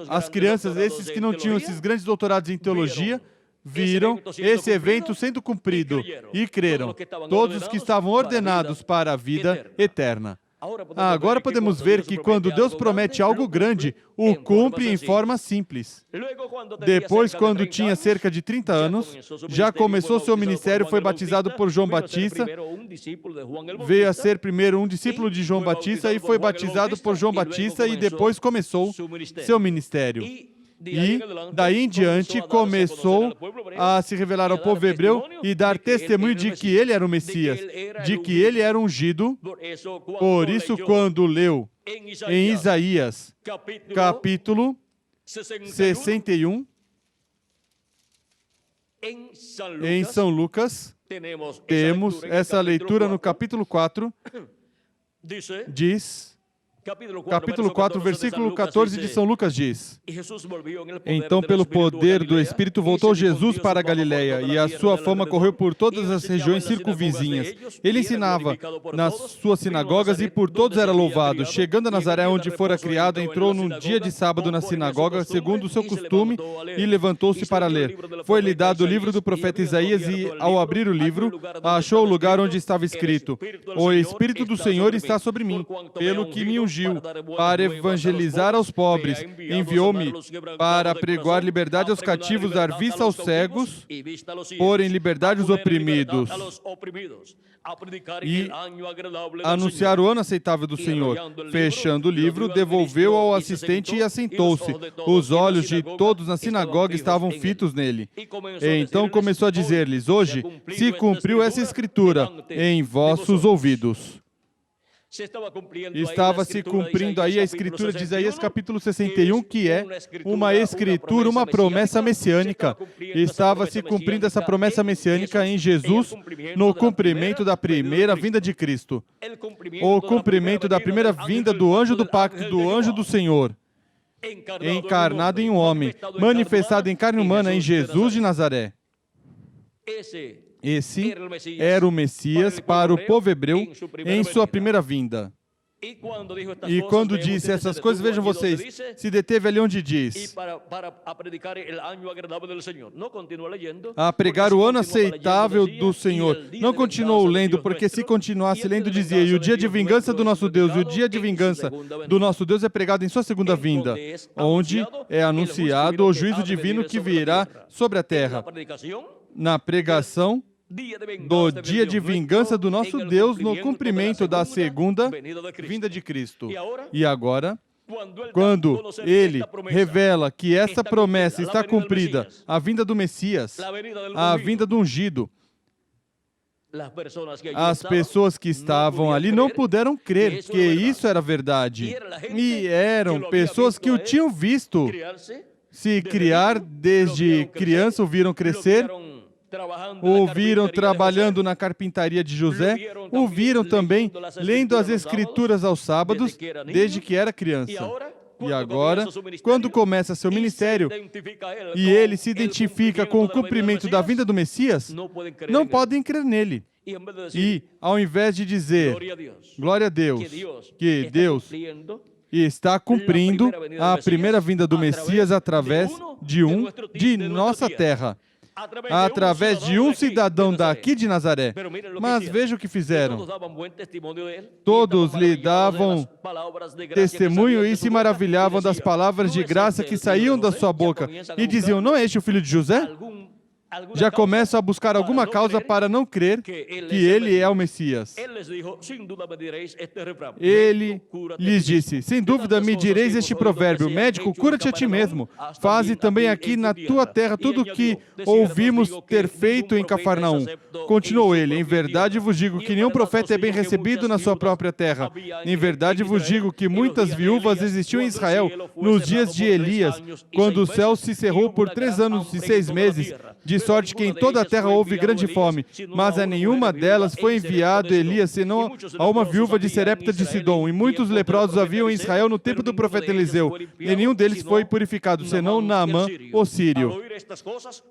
as crianças, esses que não tinham esses grandes doutorados em teologia, viram esse evento sendo cumprido e creram, todos os que estavam ordenados para a vida eterna. Agora podemos ver que quando Deus promete algo grande, o cumpre em forma simples. Depois, quando tinha cerca de 30 anos, já começou seu ministério, foi batizado por João Batista, veio a ser primeiro um discípulo de João Batista e foi batizado por João Batista e depois começou seu ministério. E daí em diante começou a se revelar ao povo hebreu e dar testemunho de que ele era o Messias, de que ele era ungido. Por isso, quando leu em Isaías, capítulo 61, em São Lucas, temos essa leitura no capítulo 4, diz... Capítulo 4, versículo 14 de São Lucas diz: então, pelo poder do Espírito, voltou Jesus para a Galileia, e a sua fama correu por todas as regiões circunvizinhas. Ele ensinava nas suas sinagogas e por todos era louvado. Chegando a Nazaré, onde fora criado, entrou num dia de sábado na sinagoga, segundo o seu costume, e levantou-se para ler. Foi-lhe dado o livro do profeta Isaías, e, ao abrir o livro, achou o lugar onde estava escrito: o Espírito do Senhor está sobre mim, pelo que me ungiu para evangelizar aos pobres, enviou-me para pregoar liberdade aos cativos, dar vista aos cegos, pôr em liberdade os oprimidos e anunciar o ano aceitável do Senhor. Fechando o livro, devolveu ao assistente e assentou-se. Os olhos de todos na sinagoga estavam fitos nele. Então começou a dizer-lhes: hoje se cumpriu essa escritura em vossos ouvidos. Estava se cumprindo aí a escritura de Isaías capítulo 61, que é uma escritura, uma promessa messiânica. Estava se cumprindo essa promessa messiânica em Jesus, no cumprimento da primeira vinda de Cristo. O cumprimento da primeira vinda do anjo do pacto, do anjo do Senhor, encarnado em um homem, manifestado em carne humana em Jesus de Nazaré. Esse era o Messias para o povo hebreu em sua primeira vinda. E quando disse essas coisas, vejam vocês, se deteve ali onde diz: a pregar o ano aceitável do Senhor. Não continuou lendo, porque se continuasse lendo, dizia: e o dia de vingança do nosso Deus, e o dia de vingança do nosso Deus é pregado em sua segunda vinda, onde é anunciado o juízo divino que virá sobre a terra. Na pregação do dia de vingança do nosso Deus no cumprimento da segunda vinda de Cristo. E agora, quando ele revela que essa promessa está cumprida, a vinda do Messias, a vinda do ungido, as pessoas que estavam ali não puderam crer que isso era verdade. E eram pessoas que o tinham visto se criar desde criança, o viram crescer, o viram trabalhando na carpintaria de José, o viram também lendo as Escrituras aos sábados, desde que era criança. E agora, quando começa seu ministério e ele se identifica com o cumprimento da vinda do Messias, não podem crer nele. E, ao invés de dizer, glória a Deus, que Deus está cumprindo a primeira vinda do Messias através de nossa terra, através de um cidadão daqui de Nazaré. Mas veja o que fizeram. Todos lhe davam testemunho e se maravilhavam das palavras de graça que saíam da sua boca. E diziam, não é este o filho de José? Já começam a buscar alguma causa para não crer que ele é o Messias. Ele lhes disse, sem dúvida me direis este provérbio, médico, cura-te a ti mesmo. Faze também aqui na tua terra tudo o que ouvimos ter feito em Cafarnaum. Continuou ele, em verdade vos digo que nenhum profeta é bem recebido na sua própria terra. Em verdade vos digo que muitas viúvas existiam em Israel nos dias de Elias, quando o céu se cerrou por 3 anos e 6 meses, de sorte que em toda a terra houve grande fome, mas a nenhuma delas foi enviado Elias, senão a uma viúva de Serepta de Sidom. E muitos leprosos haviam em Israel no tempo do profeta Eliseu, e nenhum deles foi purificado, senão Naamã, o sírio.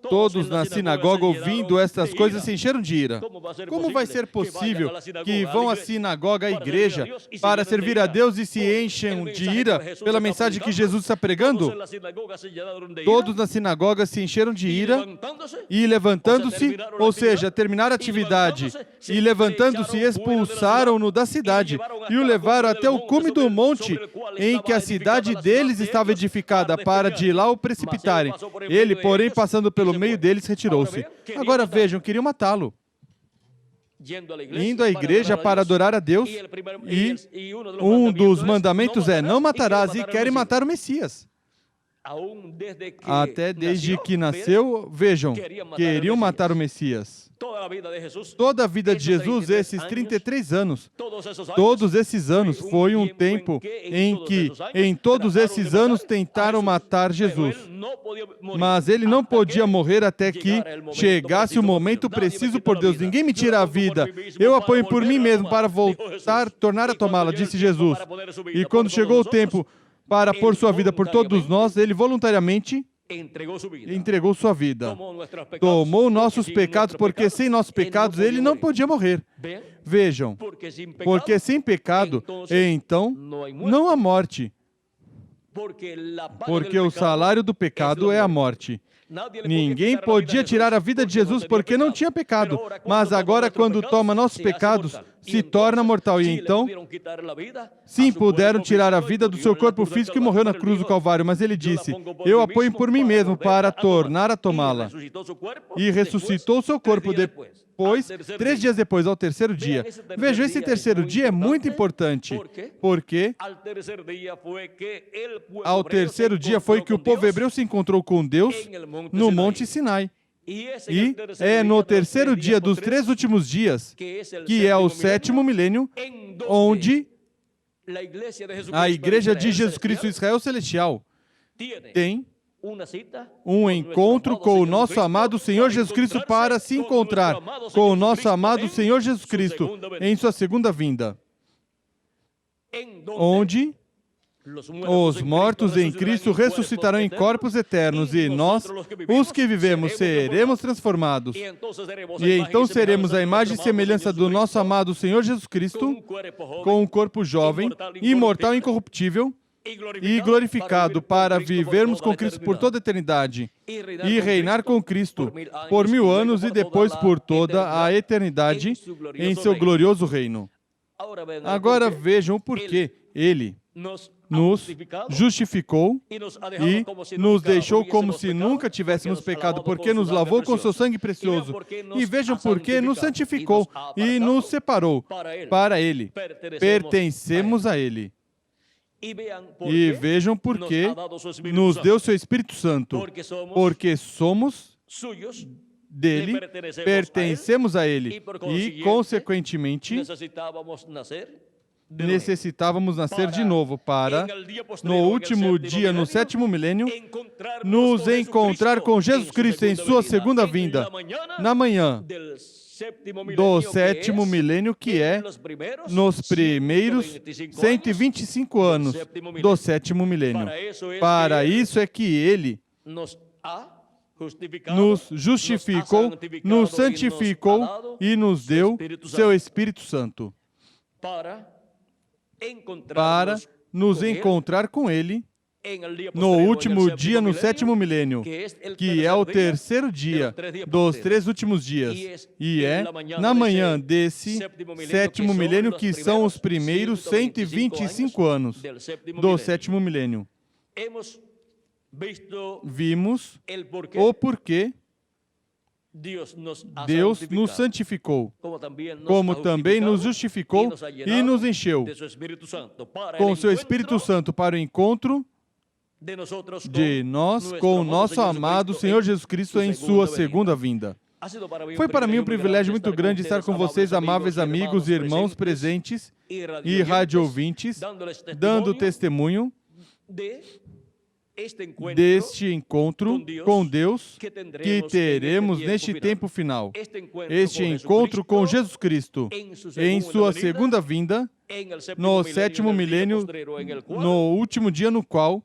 Todos na sinagoga, ouvindo estas coisas, se encheram de ira. Como vai ser possível que vão à sinagoga, à igreja, para servir a Deus e se enchem de ira pela mensagem que Jesus está pregando? Todos na sinagoga se encheram de ira e levantando-se, ou seja, terminaram a atividade, e levantando-se expulsaram-no da cidade e o levaram até o cume do monte em que a cidade deles estava edificada, para de lá o precipitarem. Ele, porém, passando pelo meio deles, retirou-se. Agora vejam, queriam matá-lo. Indo à igreja para adorar a Deus, e um dos mandamentos é, não matarás, e querem matar o Messias. Até desde que nasceu, vejam, queriam matar o Messias. Toda a vida de Jesus, esses 33 anos, todos esses anos, foi um tempo em que, em todos esses anos, tentaram matar Jesus. Mas ele não podia morrer até que chegasse o momento preciso por Deus. Ninguém me tira a vida, eu a ponho por mim mesmo para voltar, tornar a tomá-la, disse Jesus. E quando chegou o tempo para pôr sua vida por todos nós, ele voluntariamente entregou sua vida. Tomou nossos pecados, porque sem nossos pecados ele não podia morrer. Vejam, porque sem pecado, então, não há morte. Porque o salário do pecado é a morte. Ninguém podia tirar a vida de Jesus porque não tinha pecado. Mas agora, quando toma nossos pecados, se torna mortal. E então, sim, puderam tirar a vida do seu corpo físico e morreu na cruz do Calvário. Mas ele disse, eu a ponho por mim mesmo para tornar a tomá-la. E ressuscitou o seu corpo depois, 3 dias depois, ao terceiro dia. Vejam, esse terceiro dia é muito importante. Porque ao terceiro dia foi que o povo hebreu se encontrou com Deus no Monte Sinai. E é no terceiro dia dos 3 últimos dias, que é o 7º milênio, onde a Igreja de Jesus Cristo Israel Celestial tem um encontro com o nosso amado Senhor Jesus Cristo para se encontrar com o nosso amado Senhor Jesus Cristo em sua segunda vinda, onde Os mortos em Cristo ressuscitarão em corpos eternos e nós, os que vivemos, seremos transformados. E então seremos a imagem e semelhança do nosso amado Senhor Jesus Cristo, com um corpo jovem, imortal e incorruptível, e glorificado para vivermos com Cristo por toda a eternidade e reinar com Cristo por 1000 anos e depois por toda a eternidade em seu glorioso reino. Agora vejam o porquê Ele nos justificou e nos deixou como se nunca tivéssemos pecado, porque nos lavou com seu sangue precioso. E vejam porque nos santificou e nos separou para Ele. Pertencemos a Ele. E vejam porque nos deu seu Espírito Santo, porque somos dele, pertencemos a Ele e, consequentemente, necessitávamos nascer de novo para, no último dia, no 7º milênio, nos encontrar com Jesus Cristo em sua segunda vinda, na manhã do 7º milênio, que é nos primeiros 125 anos do 7º milênio. Para isso é que Ele nos justificou, nos santificou e nos deu seu Espírito Santo para nos encontrar com Ele no último dia, no 7º milênio, que é o terceiro dia dos 3 últimos dias, e é na manhã desse 7º milênio, que são os primeiros 125 anos do 7º milênio. Vimos o porquê Deus nos santificou, como também nos justificou e nos encheu com o seu Espírito Santo para o encontro de nós com o nosso amado Senhor Jesus Cristo em sua segunda vinda. Foi para mim um privilégio muito grande estar com vocês, amáveis amigos e irmãos presentes e rádio-ouvintes, dando testemunho deste encontro com Deus que teremos neste tempo final. Este encontro com Jesus Cristo em sua segunda vinda, no 7º milênio, no último dia no qual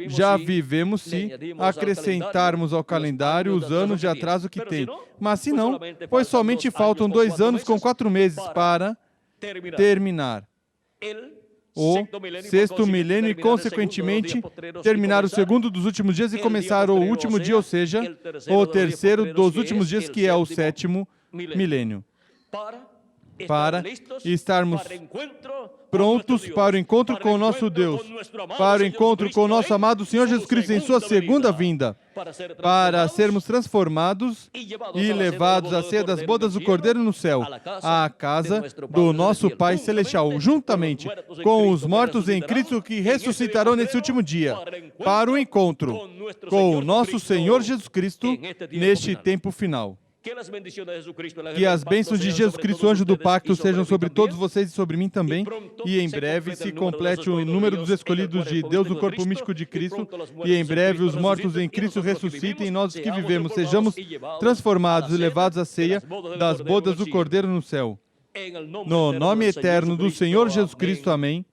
já vivemos se acrescentarmos ao calendário os anos de atraso que tem. Mas se não, pois somente faltam 2 anos com 4 meses para terminar o 6º milênio e, consequentemente, terminar o segundo dos últimos dias e começar o último dia, ou seja, o terceiro dos últimos dias, que é o 7º milênio. Para estarmos prontos para o encontro com o nosso Deus, para o encontro com o nosso amado Senhor Jesus Cristo em sua segunda vinda, para sermos transformados e levados à ceia das bodas do Cordeiro no céu, à casa do nosso Pai Celestial, juntamente com os mortos em Cristo que ressuscitarão nesse último dia, para o encontro com o nosso Senhor Jesus Cristo neste tempo final. Que as bênçãos de Jesus Cristo, anjo do pacto, sejam sobre todos vocês e sobre mim também, e em breve se complete o número dos escolhidos de Deus no corpo místico de Cristo, e em breve os mortos em Cristo ressuscitem, e nós os que vivemos sejamos transformados e levados à ceia das bodas do Cordeiro no céu. No nome eterno do Senhor Jesus Cristo, amém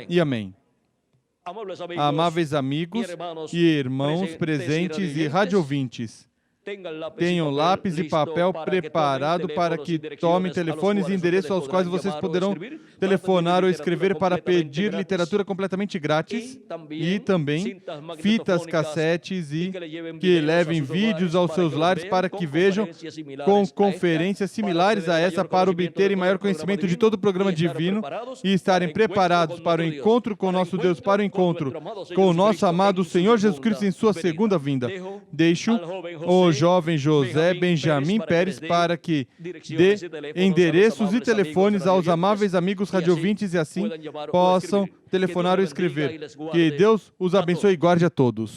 e amém. Amáveis amigos e irmãos presentes e rádio-ouvintes, tenham lápis e papel preparado para que tomem telefones e endereços aos quais vocês poderão telefonar ou escrever para pedir literatura completamente grátis e também fitas, cassetes e que levem vídeos aos seus lares para que vejam com conferências similares a essa para obterem maior conhecimento de todo o programa divino e estarem preparados para o encontro com o nosso Deus, para o encontro com o nosso amado Senhor Jesus Cristo em sua segunda vinda. Deixo o jovem José Benjamin Pérez para que dê endereços e telefones aos amáveis amigos radiovintes e assim possam telefonar ou escrever. Que Deus os abençoe e guarde a todos.